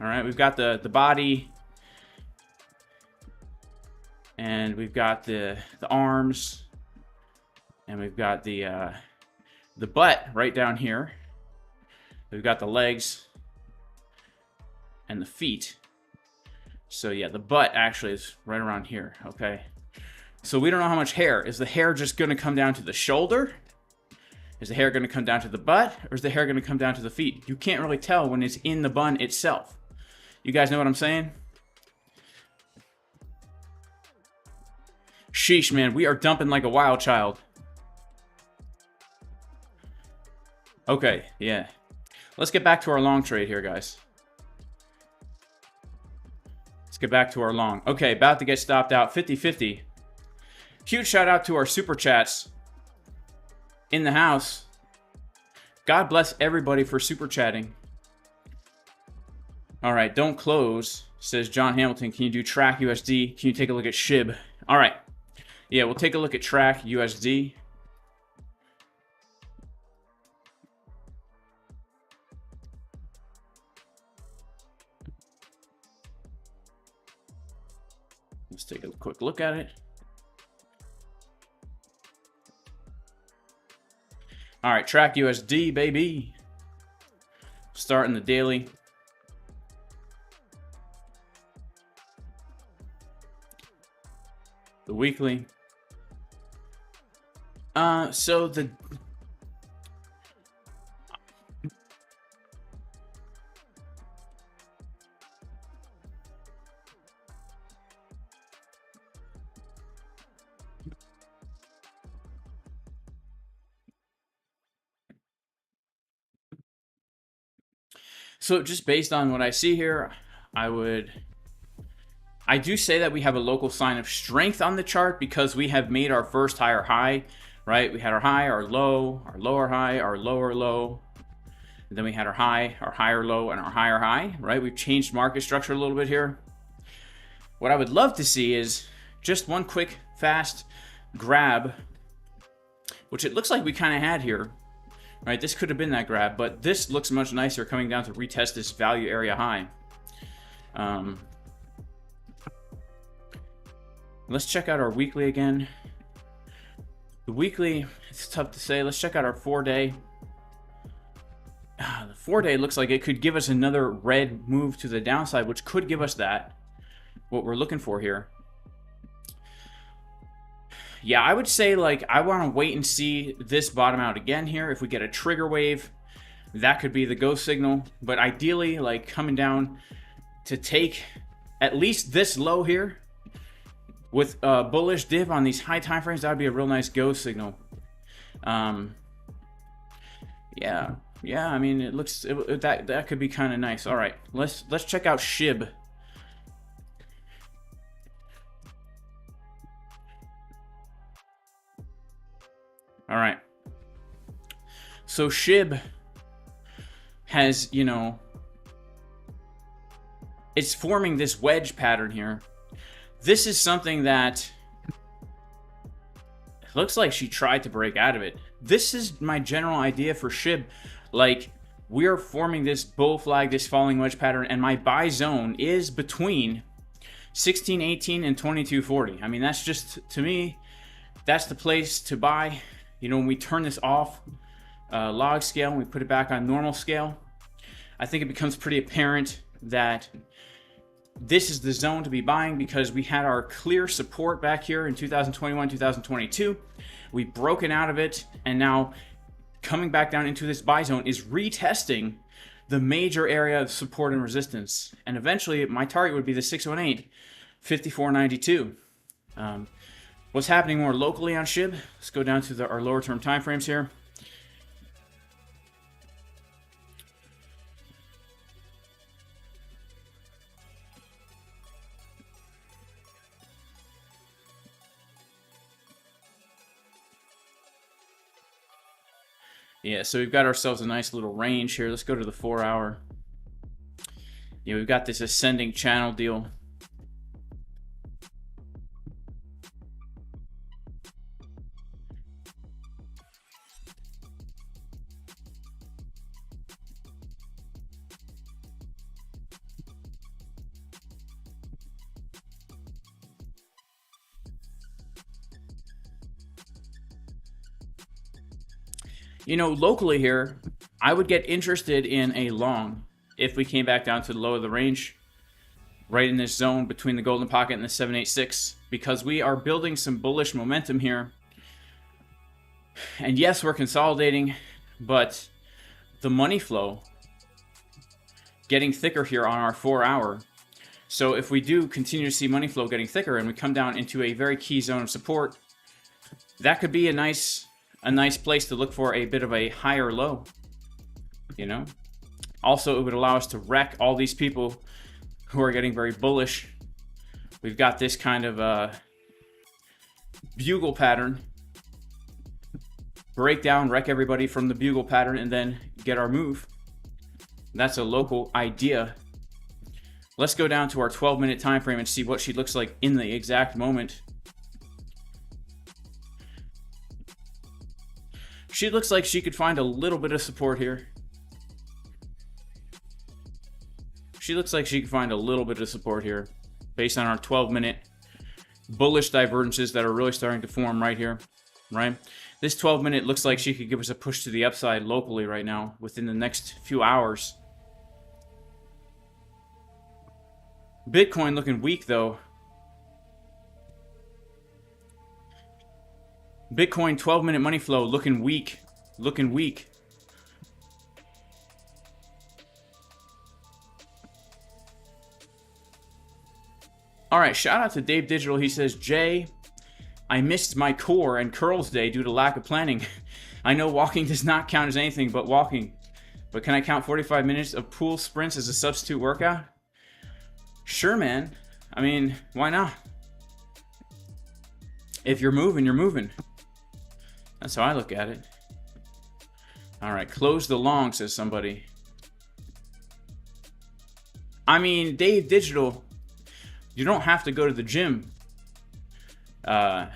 All right, we've got the body, and we've got the arms, and we've got the butt right down here. We've got the legs and the feet. So yeah, the butt actually is right around here, okay? So we don't know how much hair. Is the hair just going to come down to the shoulder? Is the hair going to come down to the butt? Or is the hair going to come down to the feet? You can't really tell when it's in the bun itself. You guys know what I'm saying? Sheesh, man. We are dumping like a wild child. Okay, yeah. Let's get back to our long trade here, guys. Let's get back to our long. Okay, about to get stopped out. 50-50. Huge shout out to our super chats in the house. God bless everybody for super chatting. All right, don't close, says John Hamilton. Can you do track USD? Can you take a look at SHIB? All right. Yeah, we'll take a look at track USD. Let's take a quick look at it. All right, track USD, baby. Starting the daily. The weekly. So the... So just based on what I see here, I do say that we have a local sign of strength on the chart because we have made our first higher high, right? We had our high, our lower high, our lower low. And then we had our high, our higher low, and our higher high, right? We've changed market structure a little bit here. What I would love to see is just one quick, fast grab, which it looks like we kind of had here. Right, this could have been that grab, but this looks much nicer coming down to retest this value area high. Let's check out our weekly again. The weekly, it's tough to say. Let's check out our 4-day. The 4-day looks like it could give us another red move to the downside, which could give us that, what we're looking for here. Yeah, I would say, like, I want to wait and see this bottom out again here. If we get a trigger wave, that could be the go signal. But ideally, like, coming down to take at least this low here with a bullish div on these high time frames, that would be a real nice go signal. Yeah, I mean, it looks that could be kind of nice. All right, let's check out SHIB. All right. So SHIB has, you know, it's forming this wedge pattern here. This is something that it looks like she tried to break out of it. This is my general idea for SHIB. Like, we are forming this bull flag, this falling wedge pattern, and my buy zone is between 16.18 and 22.40. I mean, that's just, to me, that's the place to buy. You know, when we turn this off log scale and we put it back on normal scale, I think it becomes pretty apparent that this is the zone to be buying because we had our clear support back here in 2021, 2022. We've broken out of it, and now coming back down into this buy zone is retesting the major area of support and resistance. And eventually, my target would be the 618, 54.92. What's happening more locally on SHIB? Let's go down to our lower term time frames here. Yeah, so we've got ourselves a nice little range here. Let's go to the 4 hour. Yeah, we've got this ascending channel deal. You know, locally here, I would get interested in a long if we came back down to the low of the range, right in this zone between the golden pocket and the 786, because we are building some bullish momentum here. And yes, we're consolidating, but the money flow getting thicker here on our 4 hour. So if we do continue to see money flow getting thicker and we come down into a very key zone of support, that could be a nice place to look for a bit of a higher low, you know. Also, it would allow us to wreck all these people who are getting very bullish. We've got this kind of bugle pattern. Break down, wreck everybody from the bugle pattern, and then get our move. That's a local idea. Let's go down to our 12-minute time frame and see what she looks like in the exact moment. She looks like she could find a little bit of support here. She looks like she could find a little bit of support here based on our 12-minute bullish divergences that are really starting to form right here, right? This 12-minute looks like she could give us a push to the upside locally right now within the next few hours. Bitcoin looking weak though. Bitcoin 12-minute money flow looking weak. Looking weak. Alright, shout out to Dave Digital. He says, Jay, I missed my core and curls day due to lack of planning. I know walking does not count as anything but walking. But can I count 45 minutes of pool sprints as a substitute workout? Sure, man. I mean, why not? If you're moving, you're moving. That's how I look at it. Alright, close the long, says somebody. I mean, Dave Digital, you don't have to go to the gym to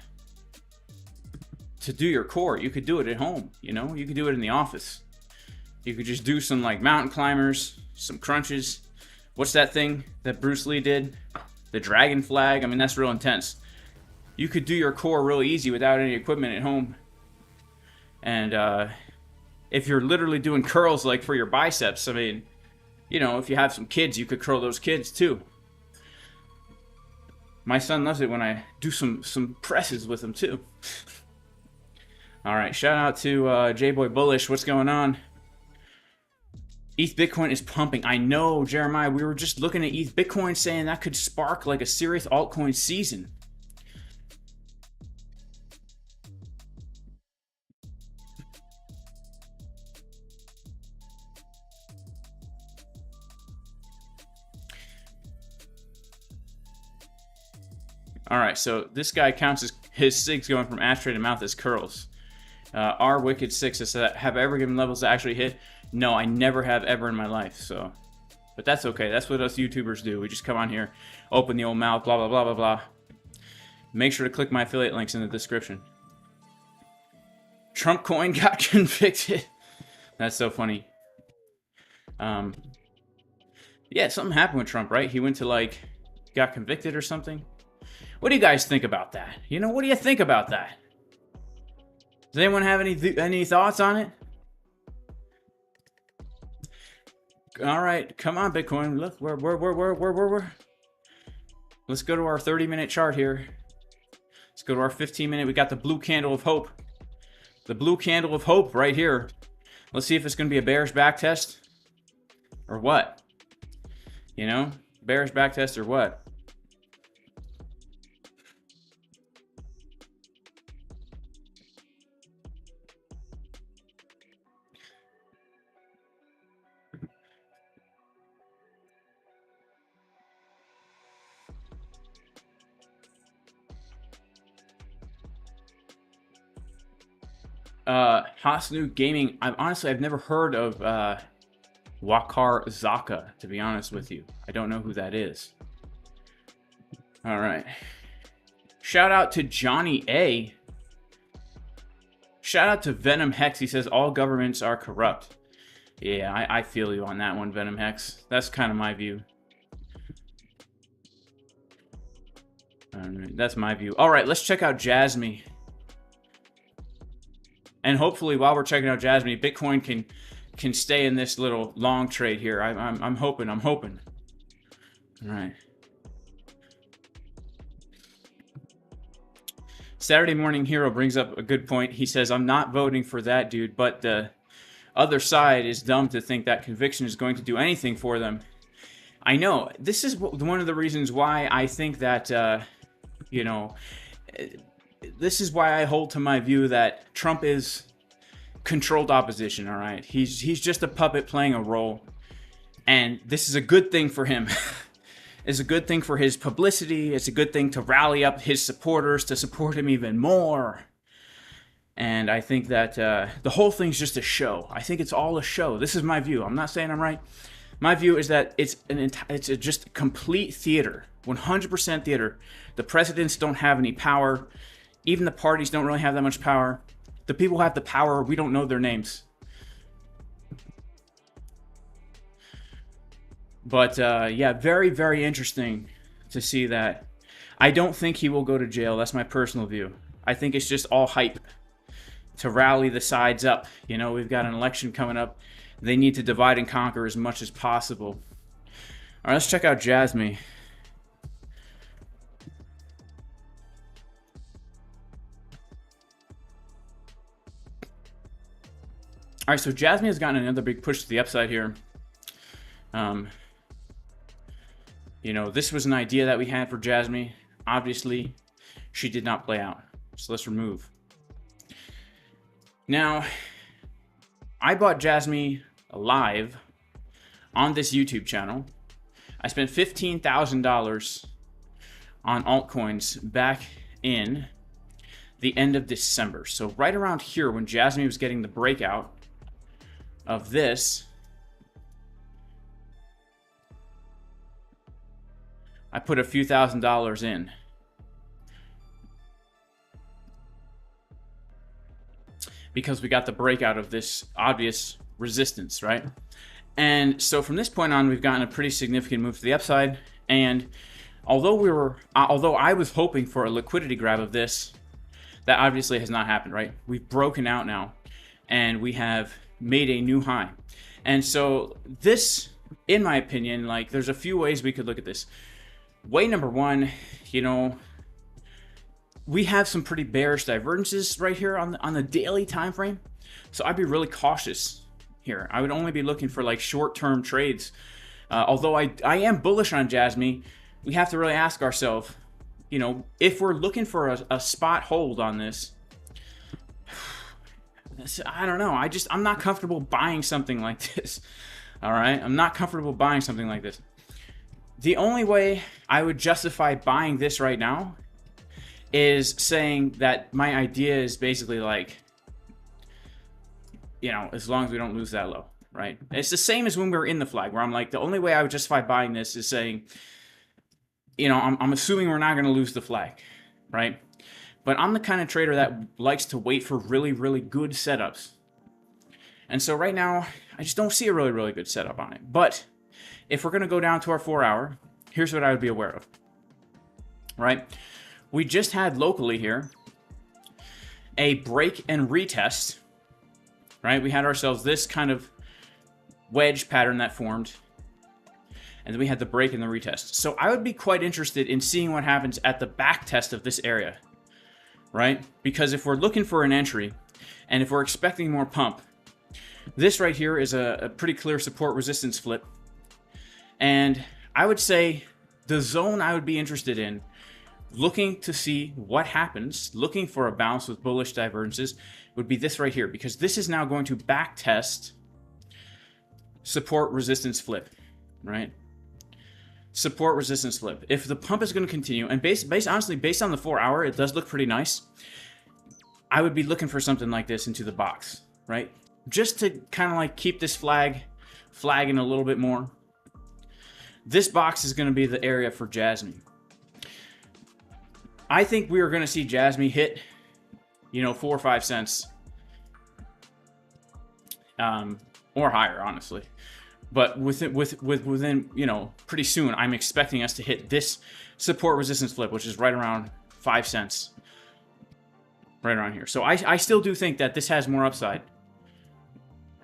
do your core. You could do it at home, you know? You could do it in the office. You could just do some, like, mountain climbers, some crunches. What's that thing that Bruce Lee did? The dragon flag? I mean, that's real intense. You could do your core real easy without any equipment at home. And if you're literally doing curls like for your biceps, I mean, you know, if you have some kids, you could curl those kids too. My son loves it when I do some presses with him too. All right, shout out to J-Boy Bullish. What's going on? ETH Bitcoin is pumping. I know, Jeremiah. We were just looking at ETH Bitcoin saying that could spark like a serious altcoin season. All right, so this guy counts his SIGs going from ashtray to mouth as curls. Our Wicked 6 is that have I ever given levels to actually hit? No, I never have ever in my life. So, but that's okay. That's what us YouTubers do. We just come on here, open the old mouth, blah blah blah blah blah. Make sure to click my affiliate links in the description. Trump coin got convicted. That's so funny. Yeah, something happened with Trump, right? He went to like got convicted or something. What do you guys think about that? You know, what do you think about that? Does anyone have any thoughts on it? All right, come on, Bitcoin. Look, we're. Let's go to our 30-minute chart here. Let's go to our 15-minute. We got the blue candle of hope. The blue candle of hope right here. Let's see if it's going to be a bearish back test or what. You know, bearish back test or what. Hasnu Gaming. I've never heard of Wakar Zaka, to be honest with you. I don't know who that is. All right. Shout out to Johnny A. Shout out to Venom Hex. He says all governments are corrupt. Yeah, I feel you on that one, Venom Hex. That's kind of my view. That's my view. All right, let's check out Jasmy. And hopefully, while we're checking out Jasmy, Bitcoin can stay in this little long trade here. I'm hoping. All right. Saturday Morning Hero brings up a good point. He says, I'm not voting for that dude, but the other side is dumb to think that conviction is going to do anything for them. I know. This is one of the reasons why I think that, you know, this is why I hold to my view that Trump is controlled opposition, all right? He's just a puppet playing a role, and this is a good thing for him. It's a good thing for his publicity. It's a good thing to rally up his supporters to support him even more. And I think that the whole thing's just a show. I think it's all a show. This is my view. I'm not saying I'm right. My view is that it's just complete theater, 100% theater. The presidents don't have any power. Even the parties don't really have that much power. The people who have the power, we don't know their names. But yeah, very, very interesting to see that. I don't think he will go to jail. That's my personal view. I think it's just all hype to rally the sides up. You know, we've got an election coming up. They need to divide and conquer as much as possible. All right, let's check out Jasmy. All right, so Jasmy has gotten another big push to the upside here. You know, this was an idea that we had for Jasmy. Obviously, she did not play out. So let's remove. Now, I bought Jasmy live on this YouTube channel. I spent $15,000 on altcoins back in the end of December. So right around here when Jasmy was getting the breakout of this, I put a few $1,000s in. Because we got the breakout of this obvious resistance, right? And so from this point on, we've gotten a pretty significant move to the upside. And although I was hoping for a liquidity grab of this, that obviously has not happened, right? We've broken out now, and we have made a new high. And so this, in my opinion, like, there's a few ways we could look at this. Way number one, you know, we have some pretty bearish divergences right here on the daily time frame. So I'd be really cautious here. I would only be looking for like short-term trades. Although I am bullish on Jasmy, we have to really ask ourselves, you know, if we're looking for a spot hold on this, I don't know. I'm not comfortable buying something like this. All right? I'm not comfortable buying something like this. The only way I would justify buying this right now is saying that my idea is basically like, you know, as long as we don't lose that low, right? It's the same as when we were in the flag, where I'm like, the only way I would justify buying this is saying, you know, I'm assuming we're not going to lose the flag, right? But I'm the kind of trader that likes to wait for really, really good setups. And so right now, I just don't see a really, really good setup on it. But if we're going to go down to our 4-hour, here's what I would be aware of, right? We just had locally here a break and retest, right? We had ourselves this kind of wedge pattern that formed, and then we had the break and the retest. So I would be quite interested in seeing what happens at the back test of this area, right? Because if we're looking for an entry, and if we're expecting more pump, this right here is a pretty clear support resistance flip. And I would say the zone I would be interested in, looking to see what happens, looking for a bounce with bullish divergences, would be this right here, because this is now going to back test support resistance flip, right? Support resistance flip. If the pump is going to continue, and honestly, based on the 4-hour, it does look pretty nice. I would be looking for something like this into the box, right? Just to kind of like keep this flagging a little bit more. This box is going to be the area for Jasmy. I think we are going to see Jasmy hit, you know, 4 or 5 cents. Or higher, honestly. But within, you know, pretty soon, I'm expecting us to hit this support resistance flip, which is right around 5 cents. Right around here. So I still do think that this has more upside.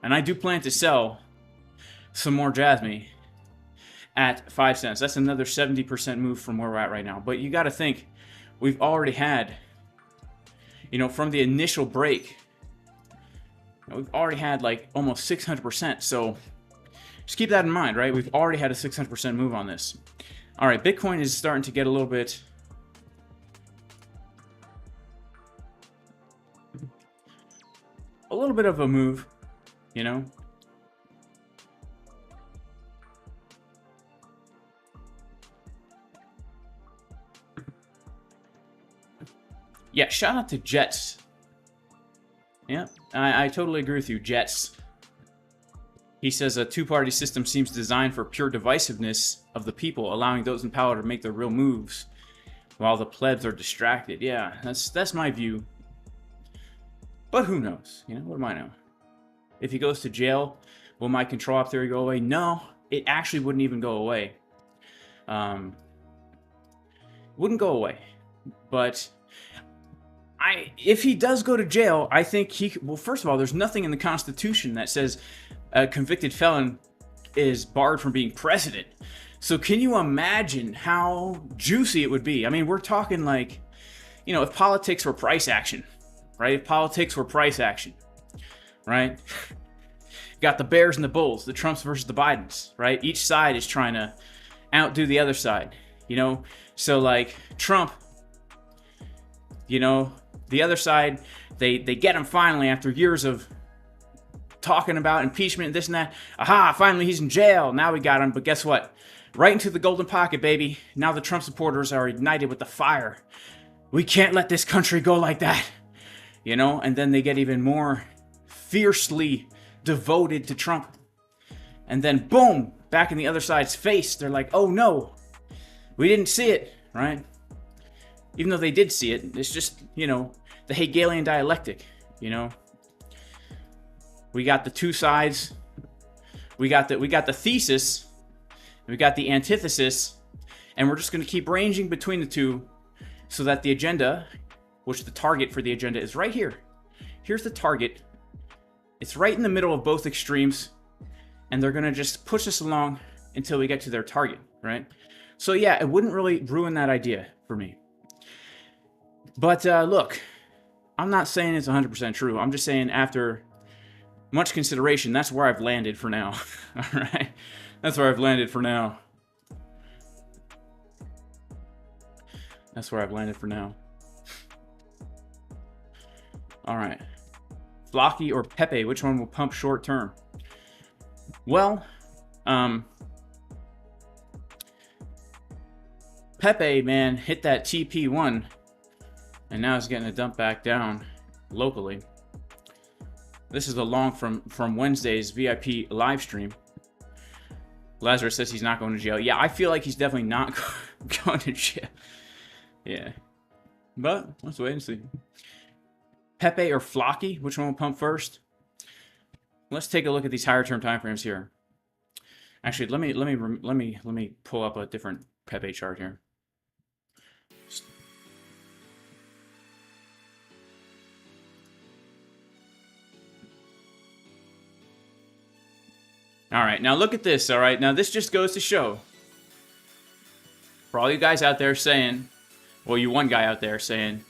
And I do plan to sell some more Jasmy at 5 cents. That's another 70% move from where we're at right now. But you got to think, we've already had, you know, from the initial break, we've already had like almost 600%. So just keep that in mind, right? We've already had a 600% move on this. All right, Bitcoin is starting to get a little bit of a move, you know. Yeah, shout out to Jets. Yeah, I totally agree with you, Jets. He says a two-party system seems designed for pure divisiveness of the people, allowing those in power to make their real moves while the plebs are distracted. Yeah, that's my view. But who knows? You know, what do I know? If he goes to jail, will my control op theory go away? No, it actually wouldn't even go away. Wouldn't go away. But if he does go to jail, I think well, first of all, there's nothing in the Constitution that says a convicted felon is barred from being president. So can you imagine how juicy it would be? I mean, we're talking like, you know, if politics were price action, right? If politics were price action, right? Got the Bears and the Bulls, the Trumps versus the Bidens, right? Each side is trying to outdo the other side, you know? So like Trump, you know, the other side, they get him finally after years of talking about impeachment and this and that. Aha, finally he's in jail. Now we got him. But guess what? Right into the golden pocket, baby. Now the Trump supporters are ignited with the fire. We can't let this country go like that. You know, and then they get even more fiercely devoted to Trump. And then boom, back in the other side's face, they're like, oh no, we didn't see it, right? Even though they did see it, it's just, you know, the Hegelian dialectic, you know. We got the two sides. We got the thesis, we got the antithesis, and we're just going to keep ranging between the two so that the agenda, which the target for the agenda is right here. Here's the target. It's right in the middle of both extremes, and they're going to just push us along until we get to their target, right? So yeah, it wouldn't really ruin that idea for me. But look, I'm not saying it's 100% true. I'm just saying after much consideration, that's where I've landed for now. All right? That's where I've landed for now. That's where I've landed for now. All right. Flocky or Pepe, which one will pump short term? Well, Pepe, man, hit that TP1, and now it's getting a dump back down locally. This is a long from Wednesday's VIP live stream. Lazarus says he's not going to jail. Yeah, I feel like he's definitely not going to jail. Yeah. But let's wait and see. Pepe or Flocky, which one will pump first? Let's take a look at these higher term timeframes here. Actually, let me pull up a different Pepe chart here. All right, now look at this, all right? Now this just goes to show, for all you guys out there saying, well, you one guy out there saying,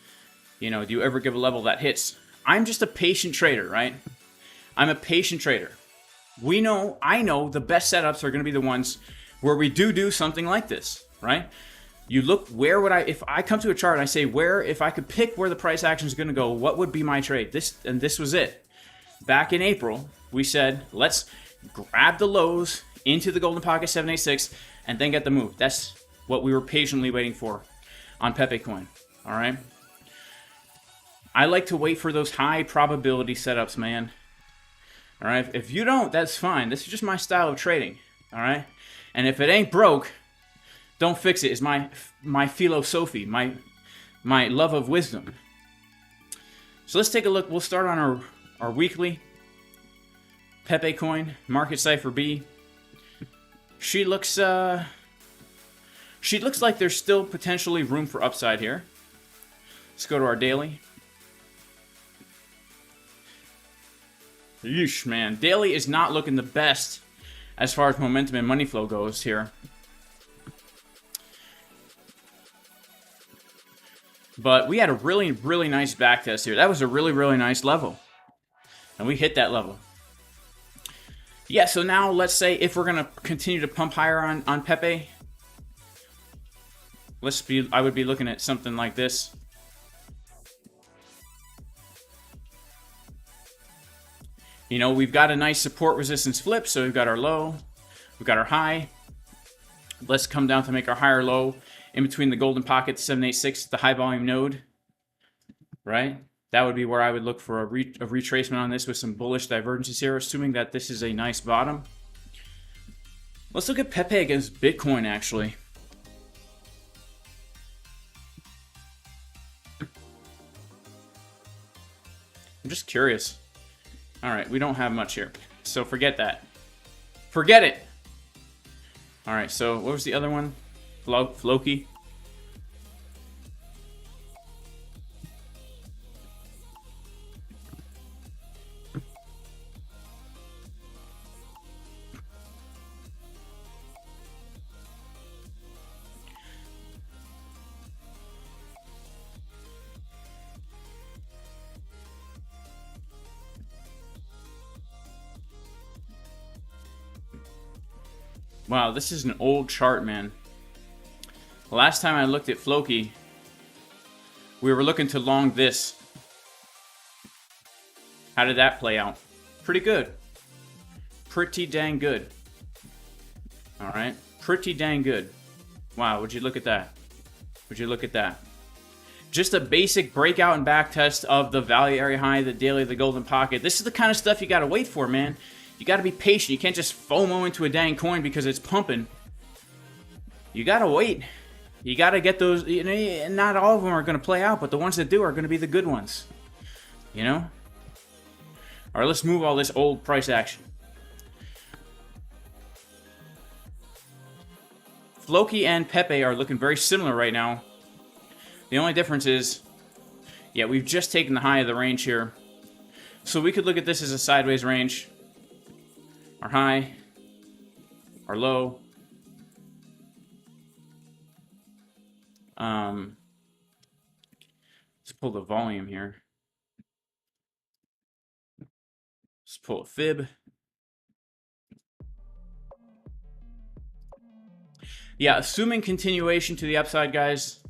you know, do you ever give a level that hits? I'm just a patient trader, right? I'm a patient trader. I know the best setups are going to be the ones where we do something like this, right? You look, where would if I come to a chart and I say, if I could pick where the price action is going to go, what would be my trade? This was it. Back in April, we said, let's grab the lows into the golden pocket 786 and then get the move. That's what we were patiently waiting for on Pepe coin. All right. I like to wait for those high probability setups, man. All right, if you don't, that's fine. This is just my style of trading. All right, and if it ain't broke, don't fix it. Is my philosophy, my love of wisdom. So let's take a look. We'll start on our weekly Pepe coin, market Cipher B. She looks like there's still potentially room for upside here. Let's go to our daily. Yeesh, man. Daily is not looking the best as far as momentum and money flow goes here. But we had a really, really nice back test here. That was a really, really nice level. And we hit that level. Yeah, so now let's say if we're going to continue to pump higher on Pepe, I would be looking at something like this. You know, we've got a nice support resistance flip, so we've got our low, we've got our high. Let's come down to make our higher low in between the golden pocket, 786, the high volume node, right? That would be where I would look for a retracement on this with some bullish divergences here, assuming that this is a nice bottom. Let's look at Pepe against Bitcoin, actually. I'm just curious. All right, we don't have much here, so forget that. Forget it. All right, so what was the other one? Floki. Wow, this is an old chart, man. Last time I looked at Floki, we were looking to long this. How did that play out? Pretty good. Pretty dang good. All right, pretty dang good. Wow, would you look at that? Would you look at that? Just a basic breakout and back test of the value area high, the daily, the golden pocket. This is the kind of stuff you got to wait for, man. You got to be patient. You can't just FOMO into a dang coin because it's pumping. You got to wait. You got to get those. You know, not all of them are going to play out, but the ones that do are going to be the good ones. You know? All right, let's move all this old price action. Floki and Pepe are looking very similar right now. The only difference is, yeah, we've just taken the high of the range here. So we could look at this as a sideways range. Our high, our low. Let's pull the volume here. Let's pull a fib. Yeah, assuming continuation to the upside, guys.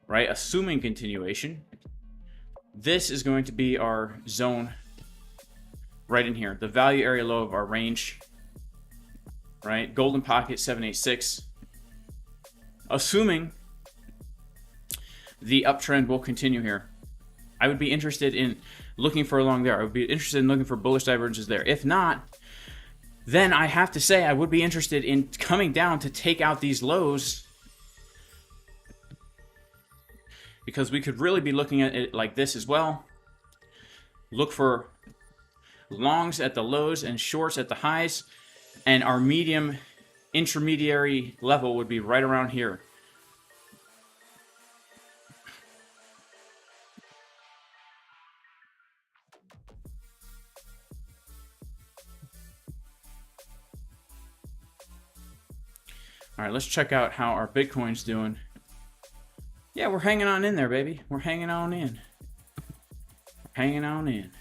Right, assuming continuation. This is going to be our zone. Right in here, the value area low of our range, right? Golden pocket 786. Assuming the uptrend will continue here, I would be interested in looking for along there. I would be interested in looking for bullish divergences there. If not, then I have to say I would be interested in coming down to take out these lows, because we could really be looking at it like this as well. Look for longs at the lows and shorts at the highs, and our medium intermediary level would be right around here. All right, let's check out how our Bitcoin's doing. Yeah, we're hanging on in there, baby. We're hanging on in. Hanging on in.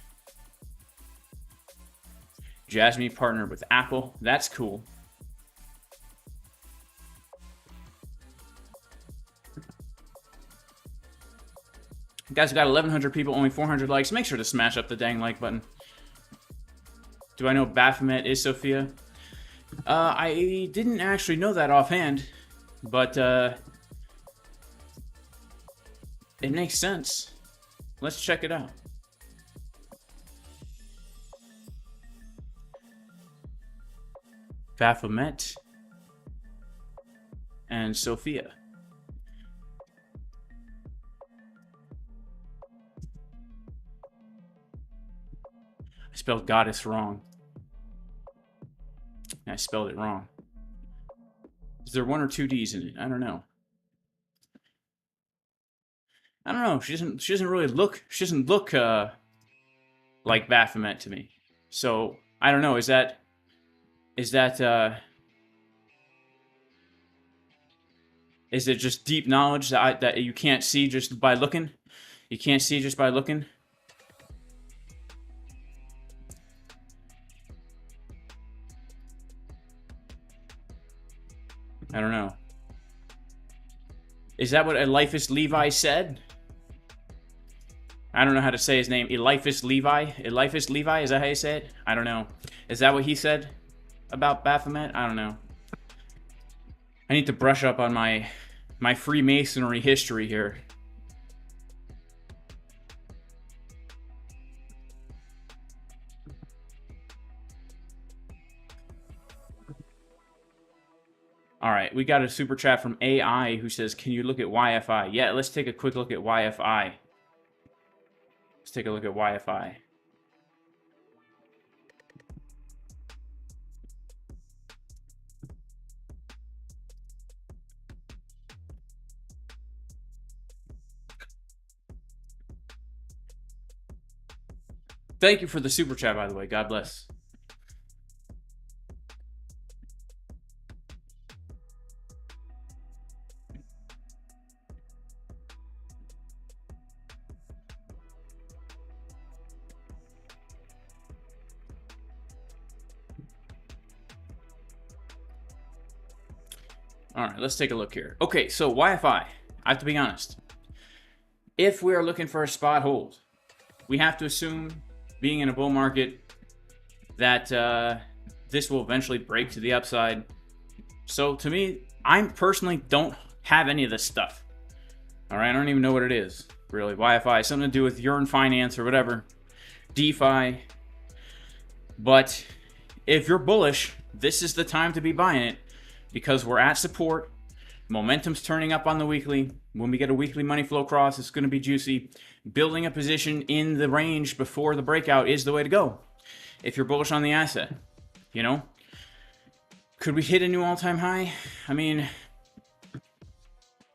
Jasmy partnered with Apple. That's cool. Guys, we got 1,100 people, only 400 likes. Make sure to smash up the dang like button. Do I know Baphomet is Sophia? I didn't actually know that offhand, but it makes sense. Let's check it out. Baphomet and Sophia. I spelled goddess wrong. I spelled it wrong. Is there 1 or 2 D's in it? I don't know. I don't know. She doesn't really look. She doesn't look like Baphomet to me. So I don't know. Is that is it just deep knowledge that you can't see just by looking? You can't see just by looking? I don't know. Is that what Eliphas Levi said? I don't know how to say his name. Eliphas Levi? Eliphas Levi? Is that how you say it? I don't know. Is that what he said about Baphomet? I don't know. I need to brush up on my Freemasonry history here. All right, we got a super chat from AI who says, "Can you look at YFI?" Yeah, let's take a quick look at YFI. Let's take a look at YFI. Thank you for the super chat, by the way. God bless. All right, let's take a look here. Okay, so YFI, I have to be honest. If we are looking for a spot hold, we have to assume, being in a bull market, that this will eventually break to the upside. So to me, I personally don't have any of this stuff. All right, I don't even know what it is, really. YFI, something to do with urine finance or whatever. DeFi. But if you're bullish, this is the time to be buying it because we're at support. Momentum's turning up on the weekly. When we get a weekly money flow cross, it's going to be juicy. Building a position in the range before the breakout is the way to go. If you're bullish on the asset, you know, could we hit a new all-time high? I mean,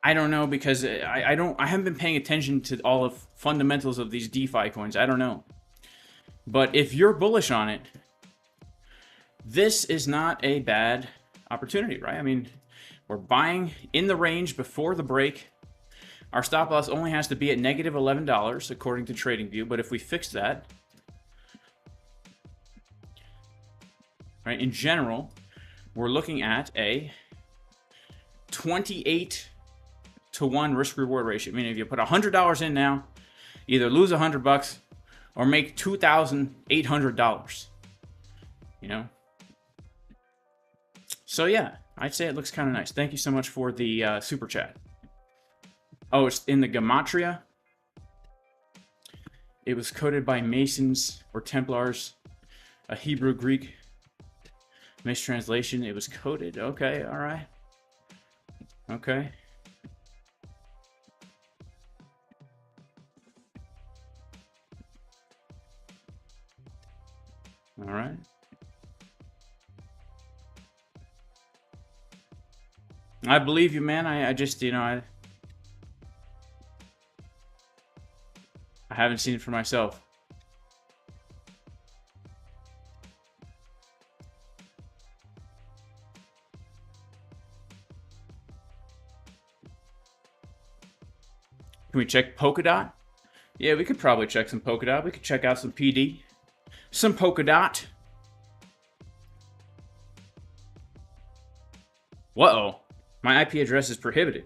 I don't know because I haven't been paying attention to all of fundamentals of these DeFi coins. I don't know. But if you're bullish on it, this is not a bad opportunity, right? I mean, we're buying in the range before the break. Our stop loss only has to be at negative $11 according to TradingView, but if we fix that, right, in general, we're looking at a 28 to 1 risk reward ratio. I mean, if you put $100 in now, either lose $100 or make $2,800, you know? So yeah, I'd say it looks kind of nice. Thank you so much for the super chat. Oh, it's in the Gematria. It was coded by Masons or Templars, a Hebrew Greek mistranslation. It was coded. Okay, all right. Okay. All right. I believe you, man. I just, you know, I haven't seen it for myself. Can we check Polkadot? Yeah, we could probably check some Polkadot. We could check out some PD. Some Polkadot. Whoa. My IP address is prohibited.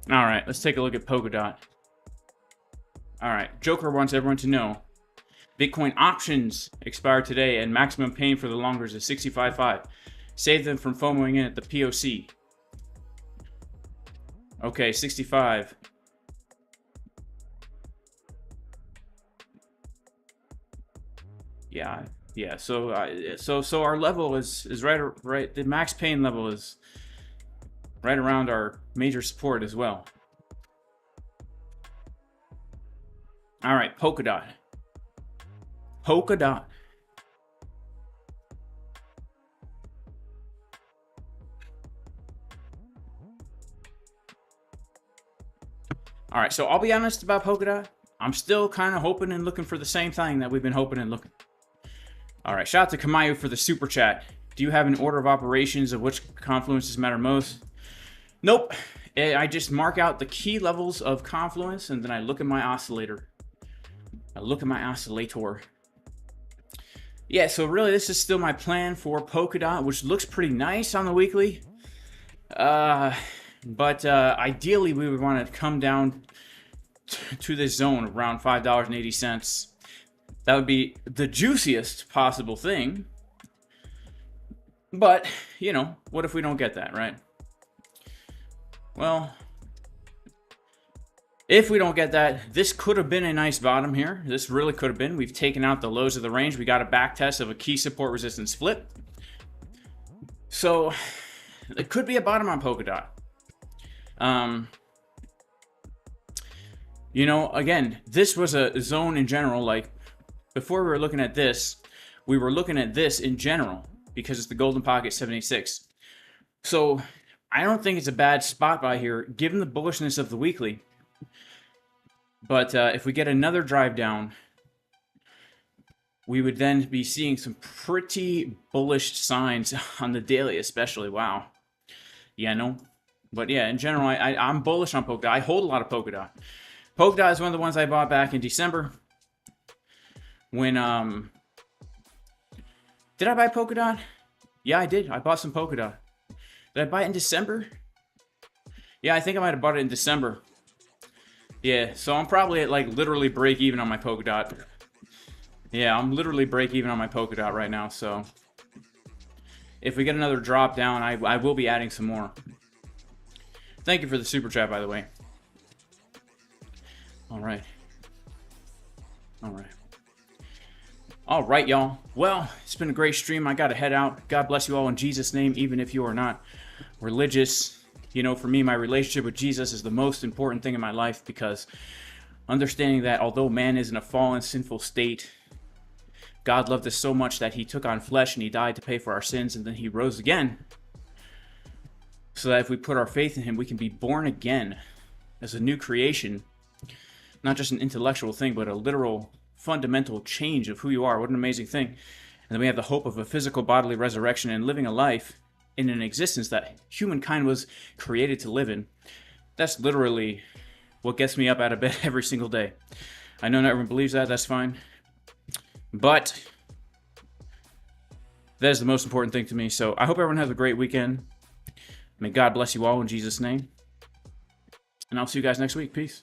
All right, let's take a look at Polkadot. All right, Joker wants everyone to know Bitcoin options expire today, and maximum pain for the longers is 65.5. Save them from FOMOing in at the POC. Okay, 65. Yeah. So our level is right. The max pain level is right around our major support as well. All right, Polkadot. Polkadot. All right, so I'll be honest about Polkadot. I'm still kind of hoping and looking for the same thing that we've been hoping and looking. All right, shout out to Kamayu for the super chat. Do you have an order of operations of which confluences matter most? Nope. I just mark out the key levels of confluence, and then I look at my oscillator. Yeah, so really this is still my plan for Polkadot, which looks pretty nice on the weekly. But ideally we would want to come down to this zone around $5.80. That would be the juiciest possible thing. But, you know, what if we don't get that, right? Well, if we don't get that, this could have been a nice bottom here. This really could have been. We've taken out the lows of the range. We got a back test of a key support resistance flip. So, it could be a bottom on Polkadot. You know, again, this was a zone in general. Like, before we were looking at this, we were looking at this in general because it's the golden pocket 76. So, I don't think it's a bad spot buy here, given the bullishness of the weekly. But if we get another drive down, we would then be seeing some pretty bullish signs on the daily, especially. Wow. Yeah, no. But yeah, in general, I'm bullish on Polkadot. I hold a lot of Polkadot. Polkadot is one of the ones I bought back in December. When, did I buy Polkadot? Yeah, I did. I bought some Polkadot. Did I buy it in December? Yeah, I think I might have bought it in December. Yeah, so I'm probably at like literally break even on my Polkadot. Yeah, I'm literally break even on my Polkadot right now, so if we get another drop down, I will be adding some more. Thank you for the super chat, by the way. All right, y'all. Well, it's been a great stream. I gotta head out. God bless you all in Jesus' name, even if you are not religious. You know, for me, my relationship with Jesus is the most important thing in my life, because understanding that although man is in a fallen, sinful state, God loved us so much that he took on flesh and he died to pay for our sins, and then he rose again, so that if we put our faith in him, we can be born again as a new creation. Not just an intellectual thing, but a literal, fundamental change of who you are. What an amazing thing. And then we have the hope of a physical bodily resurrection and living a life in an existence that humankind was created to live in. That's literally what gets me up out of bed every single day. I know not everyone believes that, that's fine. But that is the most important thing to me. So I hope everyone has a great weekend. May God bless you all in Jesus' name. And I'll see you guys next week. Peace.